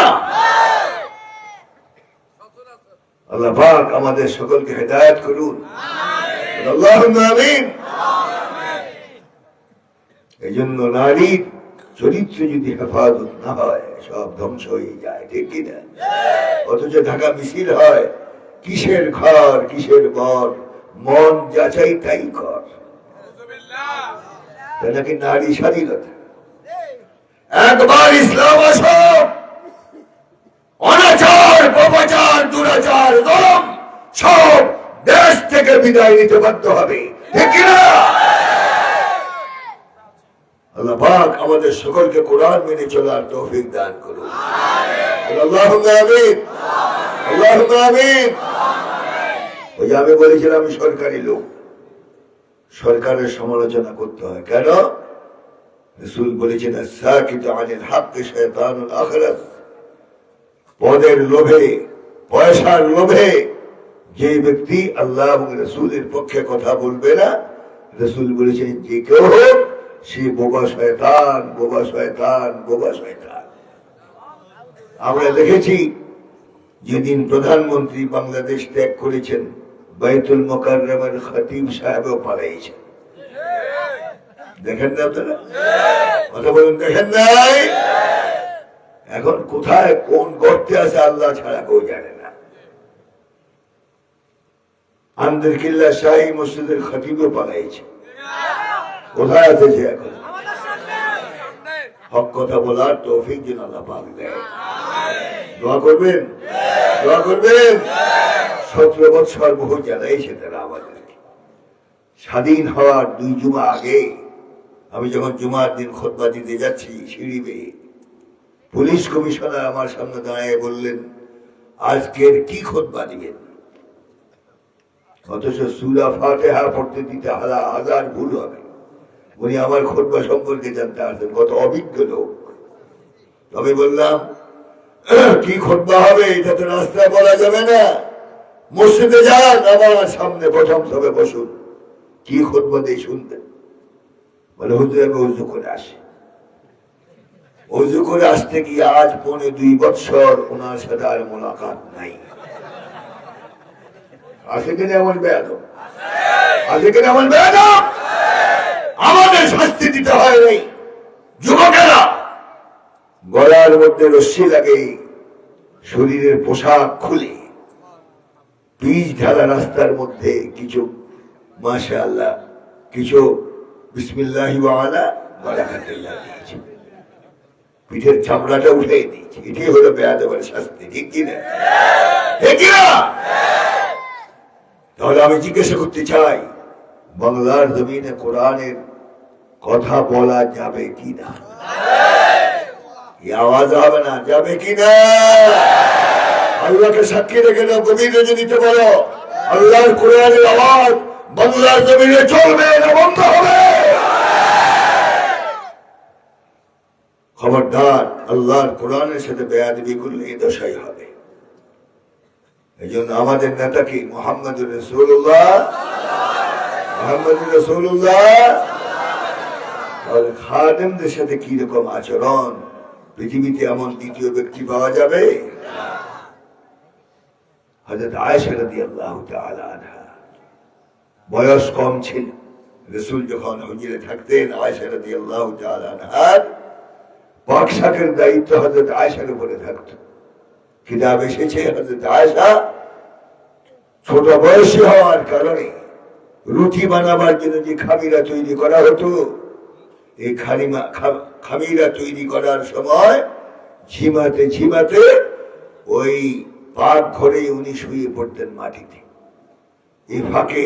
আল্লাহ পাক আমাদের সকলকে হেদায়েত করুন, আল্লাহুম্মা আমিন। এই জন্য নারীর চরিত্র যদি হেফাজত না হয় সব ধ্বংস হয়ে যায়, ঠিক কিনা? অথচ ঢাকা মিছিল হয়, কিসের ঘর কিসের বর, মন যাচাই তাই কর, নাকি নারী স্বাধীনতা। একবার ইসলাম আসো, অনাচার পাপাচার দুরাচার দম সব দেশ থেকে বিদায় নিতে বাধ্য হবে, ঠিক কিনা? আল্লাহ পাক আমাদের সকলকে কোরআন মেনে চলার তৌফিক দান করুন, আল্লাহুম্মা আমিন, আল্লাহুম্মা আমিন। ওই যে আমি বলেছিলাম আমি সরকারি লোক, সরকারের সমালোচনা করতে হয় কেন? রাসূল বলেছেন আস-সাকিতু আনিল হাক্কি শায়তানুল আখরাস। পদের লোভে, পয়সার লোভে যে ব্যক্তি আল্লাহ এবং রাসূলের পক্ষে কথা বলবে না, রাসূল বলেছেন যে কেউ হোক সে বোবা শয়তান, বোবা শয়তান, বোবা শয়তান। আমরা দেখেছি যেদিন প্রধানমন্ত্রী বাংলাদেশ ত্যাগ করেছেন, বাইতুল মুকাররমের খতিব সাহেবও পালাইছেন, দেখেন না আপনারা? কথা বলুন, দেখেন নাই? এখন কোথায় কোন গর্তে আছে আল্লাহ ছাড়া কেউ জানে না। আন্দর কিল্লা শাহী মসজিদের খতিবও পালাইছে, কোথায় আছে সে এখন? হক কথা বলার তৌফিক যেন আল্লাহ পাক দেয়। দোয়া করবেন, দোয়া করবেন। 17 বছর বহু জ্বালাইছে তারা আমাদেরকে। স্বাধীন হওয়ার 2 জুমা আগে আমি যখন জুমার দিন খুতবা দিতে যাচ্ছি, সিঁড়ি বেয়ে পুলিশ কমিশনার আমার সামনে দাঁড়িয়ে বললেন, আজকের কি খুতবা দিবেন? অথচ সূরা ফাতিহা পড়তে দিতে হাজার ভুল হবে। উনি আমার খুতবা সম্পর্কে জানতে আসেন, কত অভিজ্ঞ লোক। আমি বললাম, কি খুতবা হবে এটা তো রাস্তায় বলা যাবে না, মসজিদে যান, আমার সামনে প্রথম সবে বসুন, কি খুতবা দিয়ে শুনতেন? বলে হুজুর আমি ওযু করে আসি। ওযু করে আসতে গিয়ে আজ 2.5 বছর ওনার সাথে আর মোলাকাত নাই। আছে কিনা এমন বেয়াদব? আছে কিনা এমন বেয়াদব? আমাদের শাস্তি দিতে হয় নাই। যুবকেরা গলার মধ্যে রশ্মি লাগে, শরীরের পোশাক খুলে পিচ ঢালা রাস্তার মধ্যে কিছু মাশাআল্লাহ কিছু বিসমিল্লাহি ওয়া আলা বারাকাতুল্লাহ দিয়েছে। পিঠের চামড়াটা উঠে দিয়েছে। এটি হলো বেয়াদবের শাস্তি, ঠিক কিনা? ঠিক কিনা? তাহলে আমি জিজ্ঞাসা করতে চাই, বাংলার জমিনে কোরআনের কথা বলা যাবে কিনা? আওয়াজ হবে না, যাবে কিনা? আল্লাহকে সাক্ষী রেখে দাও, গভীরে যদি বলো আল্লাহর কোরআনের আওয়াজ বাংলার জমিনে চলবে না বন্ধ হবে? খবরদার, আল্লাহর কোরআনের সাথে বেয়াদবি করলে এই দশাই হবে। এই জন্য আমাদের নেতা কি? মুহাম্মদুর রাসূলুল্লাহ। মুহাম্মদুর রাসূলুল্লাহ। তাহলে খাদেমদের সাথে কি রকম আচরণ? পৃথিবীতে এমন দ্বিতীয় ব্যক্তি পাওয়া যাবে? হযরত আয়েশা রাদিয়াল্লাহু তাআলা আনহা বয়স কম ছিল, রাসূল যখন হুজুরে থাকতেন আয়েশা রাদিয়াল্লাহু তাআলা আনহার পাকশাকের দায়িত্ব হযরত আয়েশার উপরে থাকত। কিতাব এসেছে হযরত আয়েশা ছোট বয়সী হওয়ার কারণে রুটি বানাবার জন্য যে খামিরা তৈরি করা হতো, এই খামিরা তৈরি করার সময় ঝিমাতে ঝিমাতে ওই পাক ঘরে উনি শুয়ে পড়তেন মাটিতে। এই ফাঁকে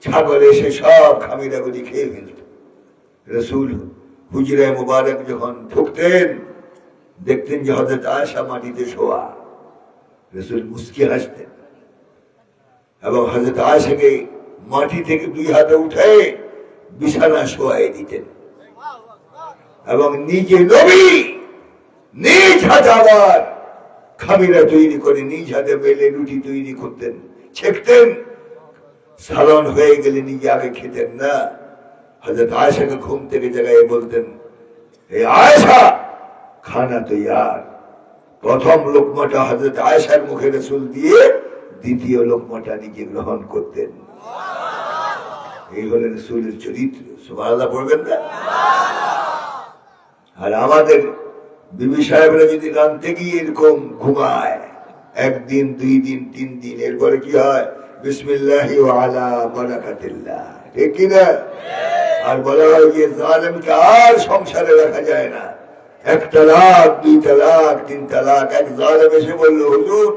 ছাগল এসে সব খামিরাগুলি খেয়ে ফেলত। রাসূল হুজরায়ে মুবারক যখন ঢুকতেন দেখতেন যে হযরত আয়েশা মাটিতে শোয়া। রাসূল মুস্কি হাসতেন এবং হযরত আয়েশাকে মাটি থেকে দুই হাতে উঠে বিছানা শোয়াই দিতেন এবং নিজে নবী নিজ হাতে আবার খামিরা তৈরি করে নিজ হাতে বেলে রুটি তৈরি করতেন, ছেঁকতেন। সালন হয়ে গেলে নিজে আগে খেতেন না। হযরত আয়েশাকে ঘুম থেকে জাগায় বলতেন, এই আয়েশা খানা তৈয়ার। প্রথম লোকমাটা হযরত আয়েশার মুখে রাসূল দিয়ে দ্বিতীয় লোকমাটা নিজে গ্রহণ করতেন। এই হলো রাসূলের চরিত্র। সুবহানাল্লাহ পড়বেন না? আর আমাদের বিবি সাহেবরা যদি রানতে গিয়ে এরকম ঘুমায়, একদিন দুই দিন তিন দিন, এরপরে কি হয়? বিসমিল্লাহি ওয়া আলা বারাকাতিল্লাহ, ঠিক কিনা? আর বলা হয় যে জালেমকে আর সংসারে রাখা যায় না। এক তালাক, দুই তালাক, তিন তালাক। এক জালেম এসে বলল, হুজুর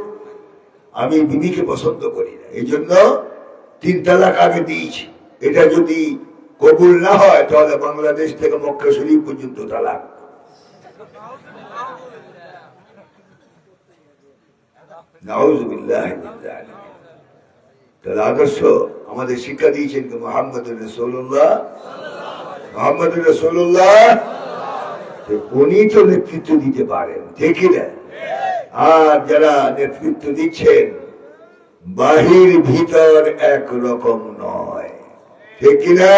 আমি বিবিকে পছন্দ করি না, এই জন্য তিন তালাক আগে দিয়েছি। এটা যদি কবুল না হয় তাহলে বাংলাদেশ থেকে মক্কা শরীফ পর্যন্ত তালাক। নাউযুবিল্লাহি মিন যালিক। তাহলে আদর্শ আমাদের শিক্ষা দিয়েছেন কি মুহাম্মদুর রাসূলুল্লাহ। মুহাম্মদুর রাসূলুল্লাহ উনি তো নেতৃত্ব দিতে পারেন, ঠিক না? আর যারা নেতৃত্ব দিচ্ছেন বাহির ভিতর একরকম নয়, ঠিক কিনা?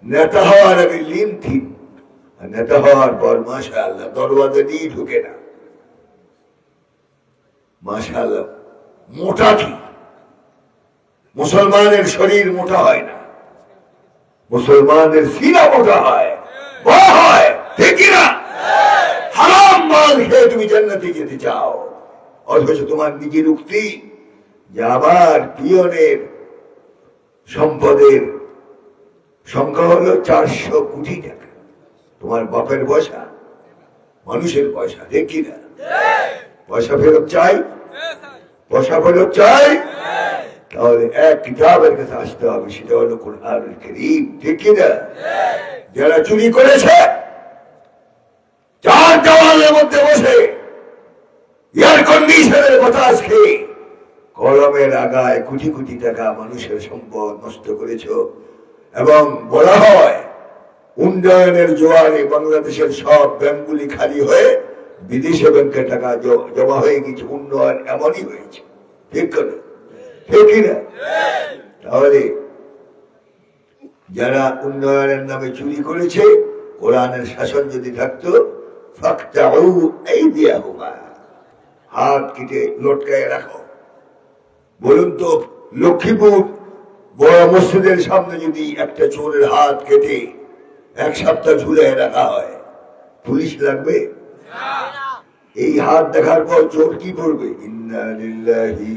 নেতা হওয়ার আগে লিনথিন, নেতা হওয়ার পর মাশাআল্লাহ দরওয়াজা দিয়ে ঢুকে না। মাশাআল্লাহ মোটা কি? মুসলমানের শরীর মোটা হয় না, মুসলমানের সিনা মোটা হয়, বড় হয়, ঠিক কিনা? হারাম মাল খেয়ে তুমি জান্নাতে যেতে চাও, অথচ তোমার নিজের উক্তি যে আমার পিয়নের সম্পদের সংখ্যা হলো 400 কোটি টাকা। তোমার বাপের পয়সা, মানুষের পয়সা, ঠিক কিনা? পয়সা ফেরত চাই, পয়সা ফেরত চাই, তাহলে এক কিতাবের কাছে আসতে হবে, সেটা হলো কোরআনুল কারীম, ঠিক কিনা? যারা চুরি করেছে চার দেওয়ালের মধ্যে বসে এয়ার কন্ডিশনের বাতাস খেয়ে কলমের আগায় কোটি কোটি টাকা মানুষের সম্পদ নষ্ট করেছ, এবং বলা হয় উন্নয়নের জোয়ারে বাংলাদেশের সব ব্যাংকগুলি খালি হয়ে বিদেশে ব্যাংকে টাকা জমা হয়ে গেছে। উন্নয়ন এমনই হয়েছে, ঠিক করে, ঠিক কিনা? তাহলে যারা উন্নয়নের নামে চুরি করেছে, কোরআনের শাসন যদি থাকতো ফাকতাউ আইদিয়াহুমা, হাত কেটে লটকায় রাখো। বলুন তো লক্ষ্মীপুর বড় মসজিদের সামনে যদি একটা চোরের হাত কেটে এক সপ্তাহ ঝুলিয়ে রাখা হয়, পুলিশ লাগবে? এই হাত দেখার পর চোর কি করবে? ইন্না লিল্লাহি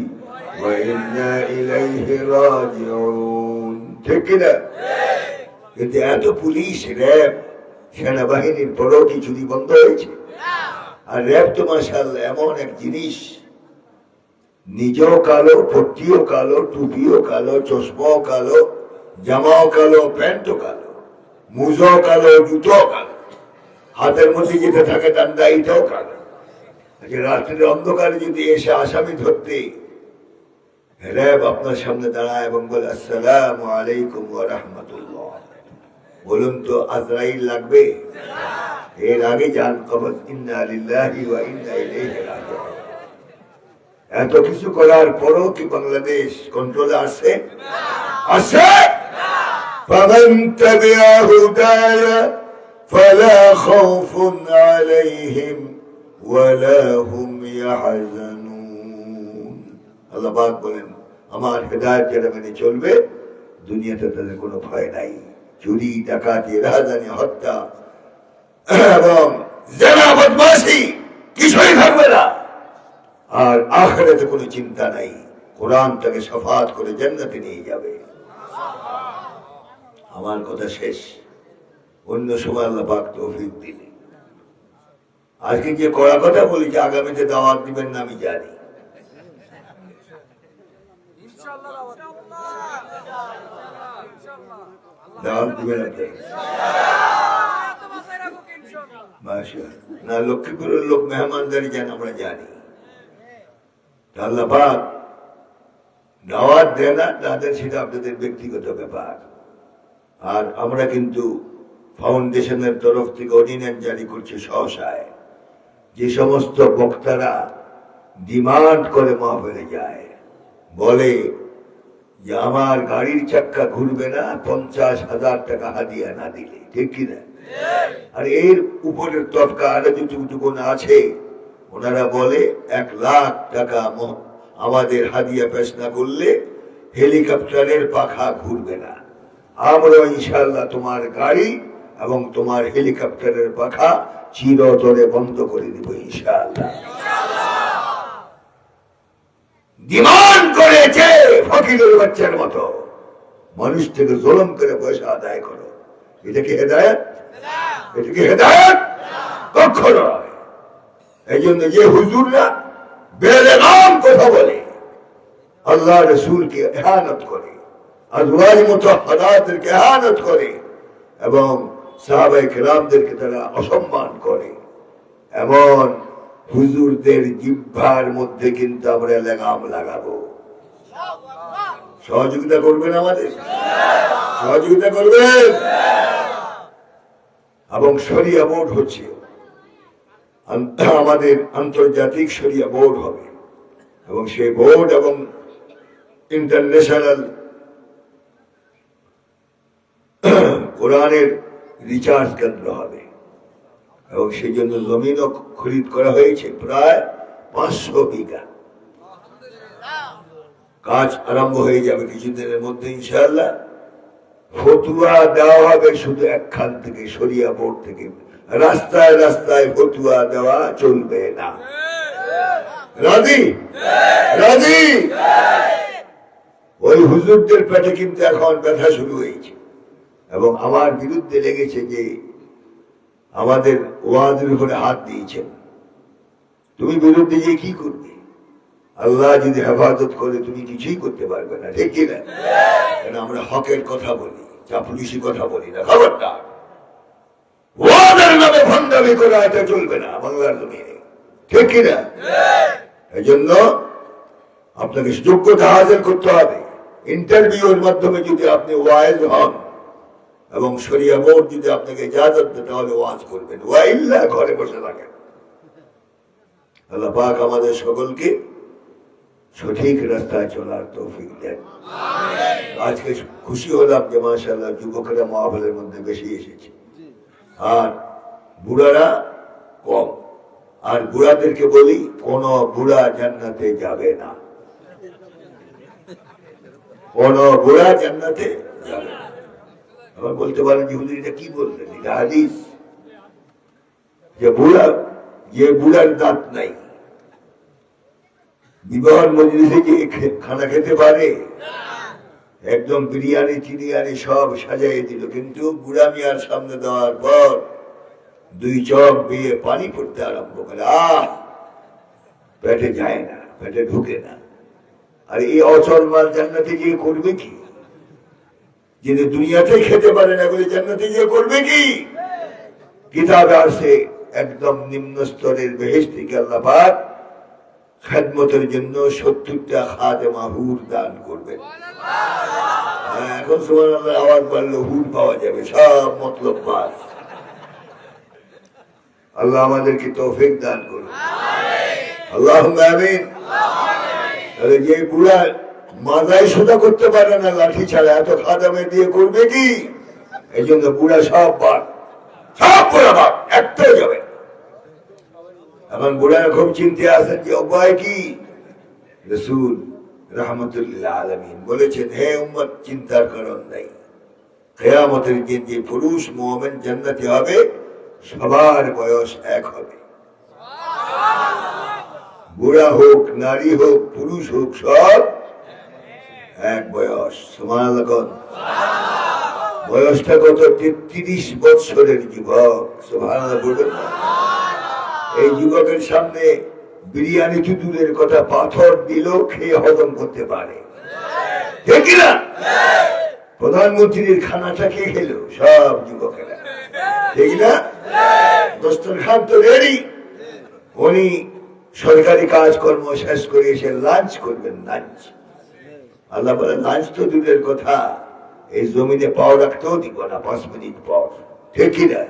ওয়া ইন্না ইলাইহি রাজিউন, ঠিক কিনা? কিন্তু এত পুলিশ র্যাব সেনাবাহিনীর পরেও কি চুরি বন্ধ হয়েছে? আর র্যাব তো মাশাআল্লাহ এমন এক জিনিস, নিজেও কালো, পট্টিও কালো, টুপিও কালো, চশমাও কালো, জামাও কালো, প্যান্টও কালো, মুজও কালো, জুতো কালো, হাতের মধ্যে যেটা থাকে ডান্ডা এটাও কালো। রাত্রের অন্ধকারে যদি এসে আসামি ধরতে র্যাব আপনার সামনে দাঁড়ায় এবং বলে আসসালামু আলাইকুম ওয়া রাহমাতুল্লাহ, বলুন তো আজরাইল লাগবে? এর আগে যান কবজ, ইন্না লিল্লাহি ওয়া ইন্না ইলাইহি রাজিউন। এত কিছু করার পরও কি বাংলাদেশ কন্ট্রোলে আছে? আছে? ফামান তাবিআ হুদায়া ফালা খাউফুন আলাইহিম ওয়ালা হুম ইয়াহজানুন। আল্লাহ পাক বলেন, আমার হেদায়েত যারা মেনে চলবে দুনিয়াতে তাদের কোনো ভয় নাই। চুরি, ডাকাতি, রাহাজানি, হত্যা এবং জেনা, বদমাশি কিছুই থাকবে না। আর আখিরাতে কোনো চিন্তা নাই, কোরআন তাকে শাফাত করে জান্নাতে নিয়ে যাবে। আমার কথা শেষ, অন্য সময় আল্লাহ পাক তৌফিক দিলে। আজকে যে কড়া কথা বলেছি, আগামীতে দাওয়াত দিবেন না আমি জানি। দাওয়াত দিবেন আপনি না? লক্ষ্মীপুরের লোক মেহমানদারি যেন আমরা জানি। আল্লাহ পাক দাওয়াত দেয় না তাদের, সেটা আপনাদের ব্যক্তিগত ব্যাপার। আর আমরা কিন্তু ফাউন্ডেশনের তরফ থেকে অর্ডিন্যান্স জারি করছি সহসায়। যে সমস্ত বক্তারা ডিমান্ড করে মাহফিলে যায়, বলে যে আমার গাড়ির চাক্কা ঘুরবে না 50,000 টাকা হাদিয়া না দিলে, ঠিক কিনা? আর এর উপরের তবকা আরো যেটুকু আছে, ওনারা বলে 1 লাখ টাকা আমাদের হাদিয়া পেশ না করলে হেলিকপ্টারের পাখা ঘুরবে না। আমরা ইনশাআল্লাহ তোমার গাড়ি এবং তোমার হেলিকপ্টারের পাখা চিরতরে বন্ধ করে দিব ইনশাআল্লাহ। ডিমান্ড করেছে ফকিরের বাচ্চার মতো, মানুষ থেকে জুলুম করে পয়সা আদায় করো। এটা কি হেদায়েত? এটা কি হেদায়েত? কখনো নয়। এই জন্য যে হুজুররা বেলেগাম কথা বলে, আল্লাহ রসুলকে ইহানত করে, আজওয়াজ মুতাহহারাতকে ইহানত করে এবং সাহাবায়ে কেরামদেরকে তারা অসম্মান করে, এমন হুজুরদের জিহ্বার মধ্যে কিন্তু আমরা লাগাম লাগাবো। সহযোগিতা করবেন আমাদের? সহযোগিতা করবেন? এবং শরিয়া বোর্ড হচ্ছে, আমাদের আন্তর্জাতিক শরিয়া বোর্ড হবে এবং সেই বোর্ড এবং ইন্টারন্যাশনাল কোরআনের রিসার্চ কেন্দ্র হবে এবং সেই জন্য জমিনও খরিদ করা হয়েছে প্রায় 500 বিঘা। কাজ আরম্ভ হয়ে যাবে কিছুদিনের মধ্যে ইনশাআল্লাহ। ফতুয়া দেওয়া হবে শুধু একখান থেকে, শরিয়া বোর্ড থেকে। রাস্তায় রাস্তায় ফতুয়া দেওয়া চলবে না। রাজি? রাজি? ওই হুজুরদের পেটে কিন্তু এখন ব্যথা শুরু হয়েছে এবং আমার বিরুদ্ধে লেগেছে যে আমাদের ওয়াজের উপরে হাত দিয়েছেন। তুমি বিরুদ্ধে যে কি করবে? আল্লাহ যদি হেফাজত করে তুমি কিছুই করতে পারবে না, ঠিক কিনা? কারণ আমরা হকের কথা বলি, চাপুলিশি কথা বলি না। খবরদার, ওয়াজের নামে ভণ্ডামি করা এটা চলবে না বাংলার জমিনে, ঠিক কিনা? এই জন্য আপনাকে যোগ্যতা হাসিল করতে হবে। ইন্টারভিউর মাধ্যমে যদি আপনি ওয়াইজ হন এবং শরিয়া বোর্ড যদি আপনাকে ইজাজত দেয় তাহলে ওয়াজ করবেন, ওয়াইল্লা ঘরে বসে থাকেন। আল্লাহ পাক আমাদের সকলকে সঠিক রাস্তায় চলার তৌফিক দেন। আজকে খুশি হলাম যে মাশাআল্লাহ যুবকেরা মাহফিলের মধ্যে বেশি এসেছে আর বুড়ারা কম। আর বুড়াদেরকে বলি, কোন বুড়া জান্নাতে যাবে না, কোন বুড়া জান্নাতে যাবে না। আবার বলতে পারেন যে হুজুর এটা কি বললেন? এটা হাদিস। যে বুড়ার দাঁত নাই বিবাহের মজলিসে যে খানা খেতে পারে, একদম বিরিয়ানি টিরিয়ানি সব সাজাই দিল, কিন্তু বুড়া মিয়ার সামনে দেওয়ার পর দুই চোখ দিয়ে পানি পড়তে আরম্ভ করে, পেটে যায় না, পেটে ঢুকে না। আর এই অচল মাল জান্নাতে গিয়ে করবে কি? যিনি দুনিয়াতে খেতে পারে না বলে জান্নাতে গিয়ে করবে কি? কিতাবে আছে একদম নিম্ন স্তরের বেহেশত থেকে আল্লাহ পাক খেদমতের জন্য 70টা খাদেমা হুর দান করবেন। এখন সুবহানাল্লাহ আওয়াজ বাড়লে হুর পাওয়া যাবে, সব মতলব পাস। আল্লাহ আমাদেরকে তৌফিক দান করুন, আল্লাহুম্মা আমিন। তাহলে যে বুড়া মাথায় সোজা করতে পারে না লাঠি ছাড়া, এত খাদামে দিয়ে করবে কি? এই জন্য বুড়া সব বাদ, সব বুড়া বাদ, একটাও যাবে। এখন বুড়ারা খুব চিন্তা আছেন যে উপায় কি? রাসূল রাহমাতুল্লিল আলামিন বলেছেন, হে উম্মত, চিন্তার কারণ নাই। কিয়ামতের দিন যে পুরুষ মুমিন জান্নাতে হবে, সবার বয়স এক হবে। বুড়া হোক, নারী হোক, পুরুষ হোক, সব এক বয়স। সুবহানাল্লাহ। বয়সটা কত? 33 বছরের যুবক। সুবহানাল্লাহ বলবেন। এই যুবকের সামনে বিরিয়ানি তো দূরের কথা, পাথর দিলেও খেয়ে হজম করতে পারে, ঠিক না? প্রধানমন্ত্রীর খানাটা কে খেলো? সব যুবকেরা, ঠিক না? দস্তরখান তো রেডি। উনি সরকারি কাজকর্ম শেষ করে এসে লাঞ্চ করবেন, লাঞ্চ। আল্লাহ বলে লাঞ্চ তো দূরের কথা, এই জমিনে পাও রাখতেও দিব না 5 মিনিট পর, ঠিক না?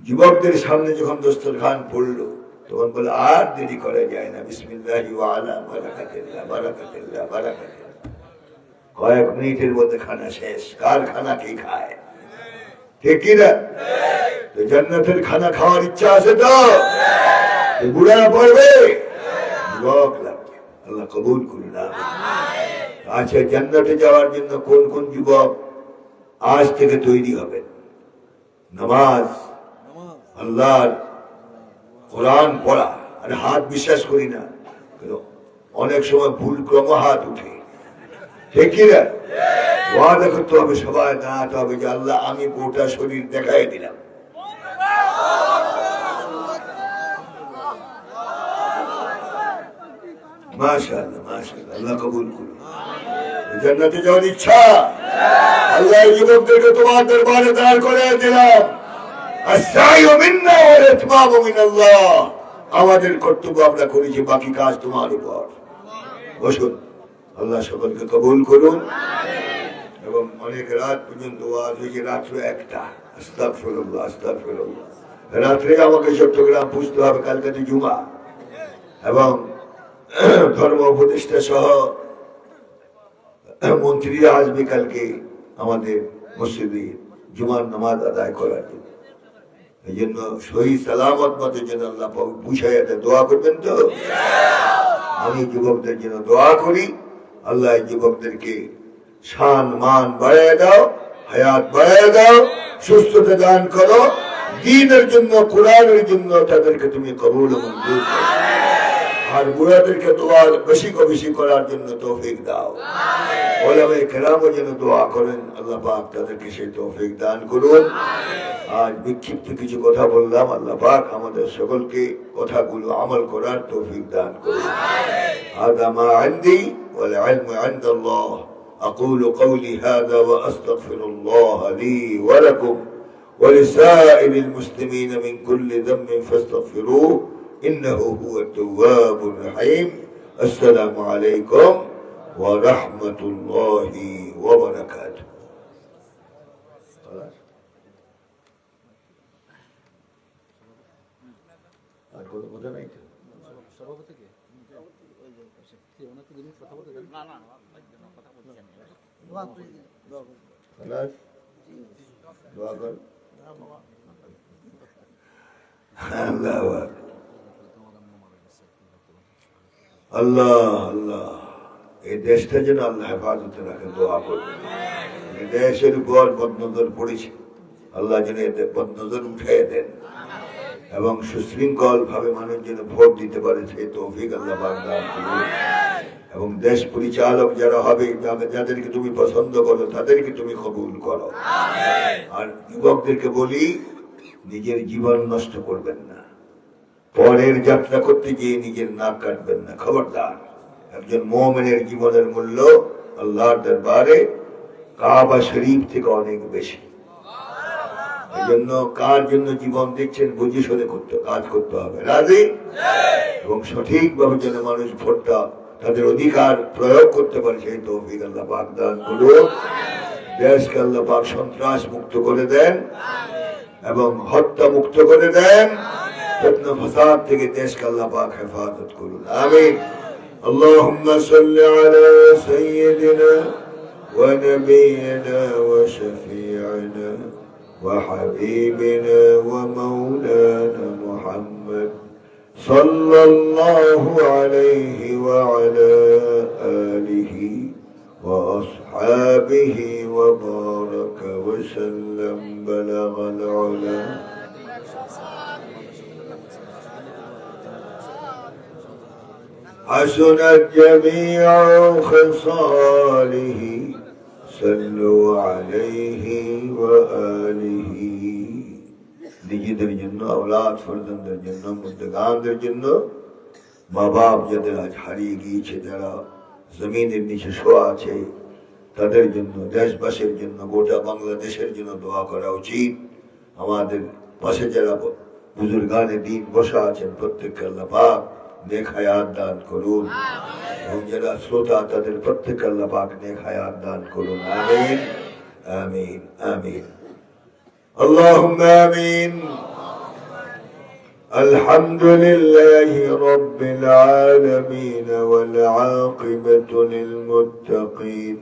যুবকদের সামনে যখন দস্তরখান পড়লো, তখন বলে আর দেরি করা যায় না, বিসমিল্লাহি ওয়া আলা বারাকাতিল্লাহ, বারাকাতিল্লাহ, বারাকাতিল্লাহ। কয়েক মিনিটের মধ্যে খানা শেষ। কার খানা কে খায়, ঠিক না? তো জান্নাতের খানা খাওয়ার ইচ্ছা আছে তো? বুড়ারা পড়বে, যুবক লাগবে। আল্লাহ কবুল করুন। আচ্ছা, জান্নাতে যাওয়ার জন্য কোন কোন যুবক আজ থেকে তৈরি হবেন? নামাজ, আল্লাহর কোরআন পড়া। আর হাত বিশ্বাস করি না, অনেক সময় ভুল ক্রম হাত উঠে, ঠিক না? ওয়াদা করতে হবে, সবাই দাঁড়াতে হবে যে আল্লাহ আমি গোটা শরীর দেখাই দিলাম। মাশাআল্লাহ, মাশাআল্লাহ, আল্লাহ কবুল করুন। জান্নাতে যাওয়ার ইচ্ছা, আল্লাহ যুবকদেরকে তোমার দরবারে দাঁড় করে দিলাম। আস-সাইয়ু মিন্না ওয়াল ইতমামু মিনাল্লাহ। আমাদের কর্তব্য আমরা করেছি, বাকি কাজ তোমার উপর। বসুন, আল্লাহ সকলকে কবুল করুন। এবং অনেক রাত পর্যন্ত ওয়াজ হয়েছে, রাত্রে 1টা। আস্তাগফিরুল্লাহ, আস্তাগফিরুল্লাহ। রাত্রে আমাকে চট্টগ্রাম পৌঁছতে হবে, কালকে তো জুমা। এবং ধর্ম উপদেষ্টা সহ মন্ত্রীরা আসবে কালকে আমাদের মসজিদে জুমার নামাজ আদায় করার জন্য। এই জন্য সহি সালামত মতের জন্য আল্লাহ বুঝাই দোয়া করবেন তো? আমি যুবকদের জন্য দোয়া করি, আল্লাহ যুবকদেরকে শান মান বাড়ায় দাও, হায়াত বাড়ায় দাও, সুস্থতা দান করো, দ্বীনের জন্য, কোরআনের জন্য তাদেরকে তুমি কবুল মঞ্জুর করো। আর বুড়াদেরকে দোয়া বেশি বেশি করার জন্য তৌফিক দাও। ওলামায়ে কেরামও যেন দোয়া করেন, আল্লাহ পাক তাদেরকে সেই তৌফিক দান করুন। আজ বিক্ষিপ্ত কিছু কথা বললাম, আল্লাহ পাক আমাদের সকলকে কথাগুলো আমল করার তৌফিক দান করুন। হাদা মা ইনদি ওয়াল ইলমু ইনদাল্লাহ। أقول قولي هذا وأستغفر الله لي ولكم ولسائر المسلمين من كل ذنب فاستغفروه إنه هو التواب الرحيم. السلام عليكم ورحمة الله وبركاته. আল্লাহ আল্লাহ, এই দেশটা যেন আল্লাহ হেফাজতে রাখেন, দোয়া করবেন। দেশের উপর বদনজর পড়েছে, আল্লাহ যেন এতে বদনজর উঠিয়ে দেন এবং সুশৃঙ্খল ভাবে মানুষ যেন ভোট দিতে পারে, সেই তৌফিক আল্লাহ পাক দান করুন। এবং দেশ পরিচালক যারা হবে, যাদেরকে তুমি পছন্দ করো তাদেরকে তুমি কবুল করো। আর যুবকদেরকে বলি, নিজের জীবন নষ্ট করবেন না, পরের যাত্রা করতে গিয়ে নিজের নাক কাটবেন না, খবরদার। একজন মুমিনের জীবনের মূল্য আল্লাহর দরবারে কাবা শরীফ থেকে অনেক বেশি। এই জন্য কার জন্য জীবন দিচ্ছেন বুঝে শুনে কাজ করতে হবে, রাজি? এবং সঠিকভাবে যেন মানুষ ভোটটা তাদের অধিকার প্রয়োগ করতে পারে, সেই তৌফিক আল্লাহ পাক দান করুন। দেশকে আল্লাহ পাক সন্ত্রাস মুক্ত করে দেন এবং হত্যা মুক্ত করে দেন, ফিতনা ফাসাদ থেকে দেশকে আল্লাহ পাক হেফাজত করুন, আমিন। আল্লাহুম্মা সাল্লি আলা সাইয়্যিদিনা ওয়া নাবিয়িনা ওয়া শাফি'িনা ওয়া হাবিবিনা ওয়া মাওলানা মুহাম্মদ সাল্লাল্লাহু আলাইহি ওয়া আলা আলিহি ওয়া আসহাবিহি ওয়া বারাকা ওয়া সাল্লাম। বালাগাল উলা حسنت جميع خصاله صلوا عليه وآله। নিজেদের জন্য, আওলাদ ফরজনদের জন্য, মুর্দাগানদের জন্য, মা বাপ যাদের আজ হারিয়ে গিয়েছে, যারা জমিনের নিচে শোয়া আছে, তাদের জন্য, দেশবাসীর জন্য, গোটা বাংলাদেশের জন্য দোয়া করা উচিত। আমাদের পাশে যারা বুজুর্গানে দ্বীন বসা আছেন, প্রত্যেককে আল্লাহ পাক নেক হায়াত দান করুন, এবং যারা শ্রোতা তাদের প্রত্যেককে আল্লাহ পাক নেক হায়াত দান করুন, আমিন আমিন আমিন। আল্লাহুম্মা আমিন। আলহামদুলিল্লাহি রাব্বিল আলামিন ওয়াল আকিবাতু লিল মুত্তাকিন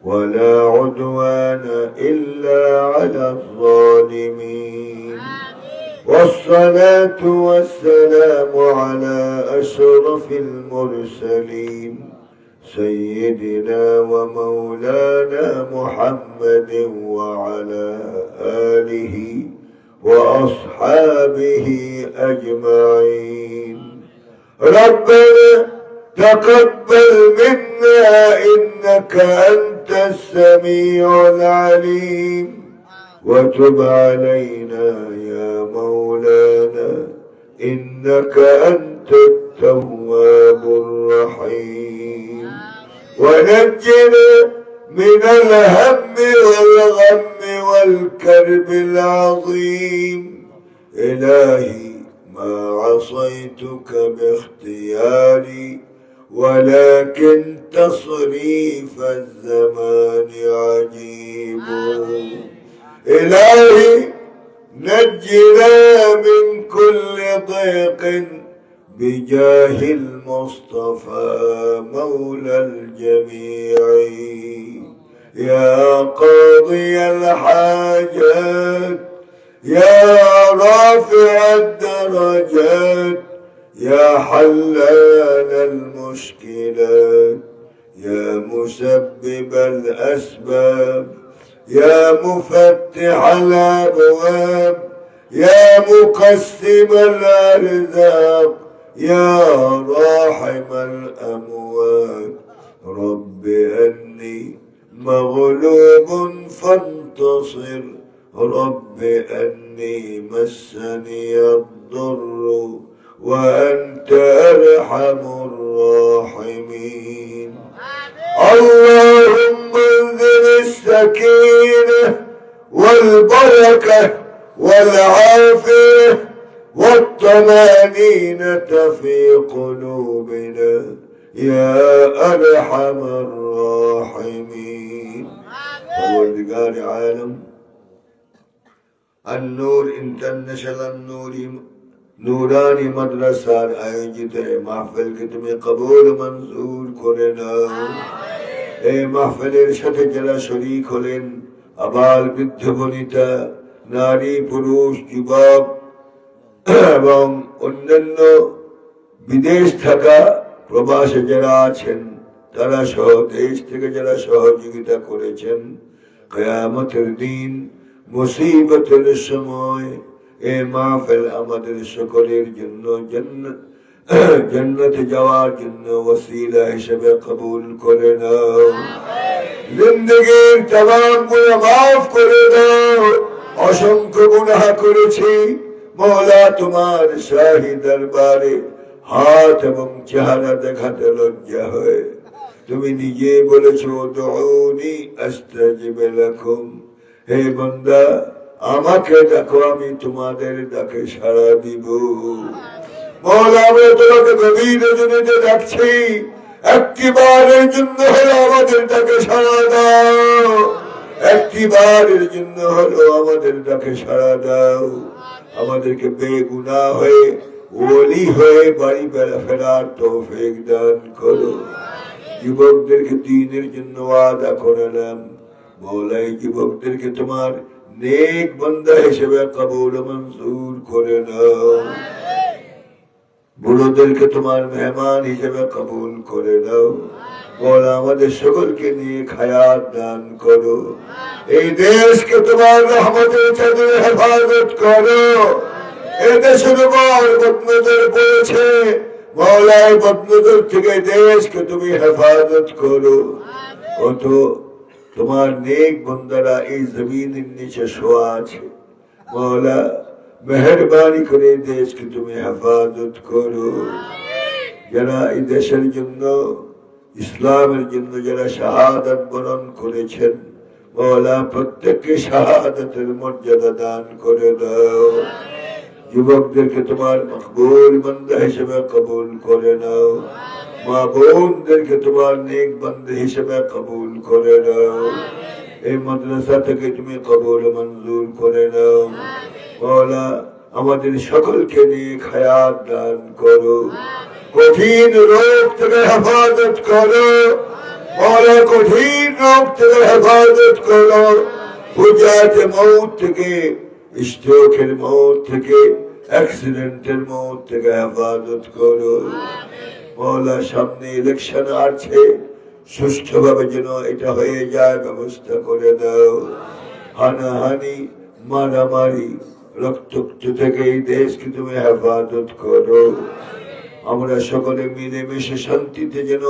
ولا عدوان إلا على الظالمين، والصلاة والسلام على أشرف المرسلين سيدنا ومولانا محمد وعلى آله وأصحابه أجمعين. ربنا تقبل منا إنك أنت السميع العليم، وتب علينا يا مولانا إنك أنت التواب الرحيم، ونجنا من الهم والغم والكرب العظيم. إلهي ما عصيتك باختياري، ولكن تصريف الزمان عجيب. إلهي نجنا من كل ضيق بجاه المصطفى مولى الجميع. يا قاضي الحاجات، يا رافع الدرجات، يا حلال المشكلات، يا مسبب الأسباب، يا مفتح الأبواب، يا مقسم الأرزاق، يا راحم الأموات. رب أني مغلوب فانتصر، رب أني مسني الضر وأنت أرحم الراحمين. اللهم انزل السكينة والبركة والعافية والطمأنينة في قلوبنا يا أرحم الراحمين. পরওয়ারদিগার আলম আন-নূর ইন্টারন্যাশনাল নুরানি মাদ্রাসার আয়োজিত মাহফিলকে তুমি কবুল মঞ্জুর করে নাও। এই মাহফিলের সাথে যারা শরীক হলেন, আবাল বৃদ্ধ বনিতা, নারী পুরুষ যুবক এবং অন্যান্য বিদেশ থাকা প্রবাসে যারা আছেন, তারা সহ দেশ থেকে যারা সহযোগিতা করেছেন, কিয়ামতের দিন মুসিবতের সময় এই মাহফিল আমাদের সকলের জন্য জান্নাতে যাওয়ার জন্য ওসিলা হিসেবে কবুল করে নাও। জিন্দগির तमाम গুনাহ মাফ করে দাও। অসংখ্য গুনাহ করেছি মওলা, তোমার শাহী দরবারে হাত এবং চেহারা দেখাতে লজ্জা হয়। তুমি নিজে বলেছো দুউনি আস্তাজিব লাকুম, হে বান্দা আমাকে ডাকো আমি তোমাদের ডাকে সাড়া দিব। মওলা আমরা তোমাকে গভীর রজনীতে ডাকছি, একটিবারের জন্য হলো আমাদের ডাকে সাড়া দাও, একটিবারের জন্য হলো আমাদের ডাকে সাড়া দাও। আমাদেরকে বেগুনাহ হয়ে ওলি হয়ে বাড়ি ফেরার তৌফিক দান করো। যুবকদেরকে দ্বীনের জন্য ওয়াদা করলাম মওলা, এই যুবকদেরকে তোমার নেক বান্দা হিসেবে কবুল মঞ্জুর করে নাও। বুড়োদেরকে তোমার মেহমান হিসেবে কবুল করে নাও। মওলা আমাদের সকলকে নিয়ে হায়াত দান করো। এই দেশকে তোমার রহমতের চাদরে হেফাজত করো। এই দেশের উপর বদনজর পড়েছে মওলা, এই বদনজর থেকে দেশকে তুমি হেফাজত করো। কত তোমার নেক বান্দারা এই জমিনের নিচে শোয়া আছে মওলা, মেহেরবানি করে দেশকে তুমি হেফাজত করো। যারা এই দেশের জন্য ইসলামের জন্য যারা শাহাদাত বরণ করেছেন মওলা, প্রত্যেককে শাহাদাতের মর্যাদা দান করে দাও। যুবকদেরকে তোমার মকবুল বান্দা হিসেবে কবুল করে নাও। মা বোনদেরকে তোমার নেক বান্দা হিসেবে কবুল করে নাও। এই মাদ্রাসা থেকে তুমি কবুল মঞ্জুর করে নাও। মওলা আমাদের সকলকে নিয়ে হায়াত দান করো। কঠিন রোগ থেকে হেফাজত করো মওলা, কঠিন রোগ থেকে হেফাজত করো। ফুজাতে মৌত থেকে, স্ট্রোকের মৌত থেকে, অ্যাক্সিডেন্টের মৌত থেকে হেফাজত করো মওলা। সামনে ইলেকশন আছে, সুষ্ঠুভাবে যেন এটা হয়ে যায় ব্যবস্থা করে দাও। হানাহানি মারামারি রক্তাক্ত থেকে এই দেশকে তুমি হেফাজত করো। আমরা সকলে মিলেমিশে শান্তিতে যেন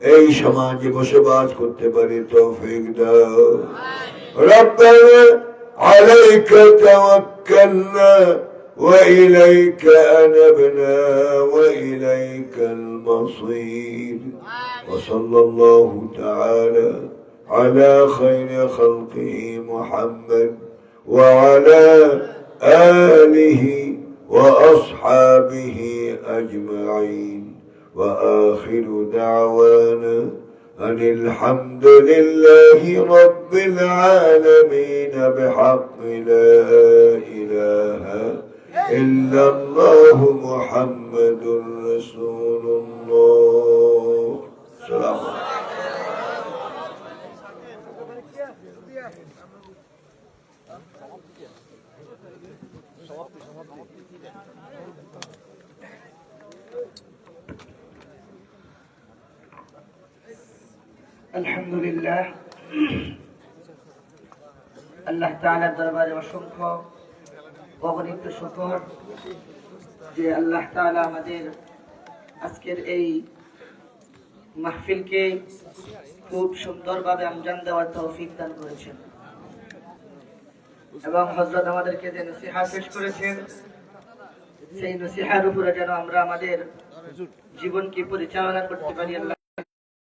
এই সমাজে বসবাস করতে পারি তৌফিক দাও। রব্বানা আলাইকা তাওয়াক্কালনা ওয়া ইলাইকা আনাবনা ওয়া ইলাইকাল মাসীর। ওয়া সাল্লাল্লাহু তাআলা আলা খায়রি খালকিহি মুহাম্মদ ওয়া আলা আলিহি ওয়া আসহাবিহি আজমাইন। وآخر دعوانا أن الحمد لله رب العالمين بحق لا إله إلا الله محمد رسول الله. السلام عليكم. আলহামদুলিল্লাহ, আল্লাহ তাআলার দরবারে অসংখ্য অগণিত শুকর যে আল্লাহ তাআলা আমাদের আজকের এই মাহফিলকে খুব সুন্দরভাবে আঞ্জাম দেওয়ার তৌফিক দান করেছেন এবং হযরত আমাদেরকে যে নসিহত পেশ করেছেন সেই নসিহতের উপরে যেন আমরা আমাদের জীবনকে পরিচালনা করতে পারি আল্লাহ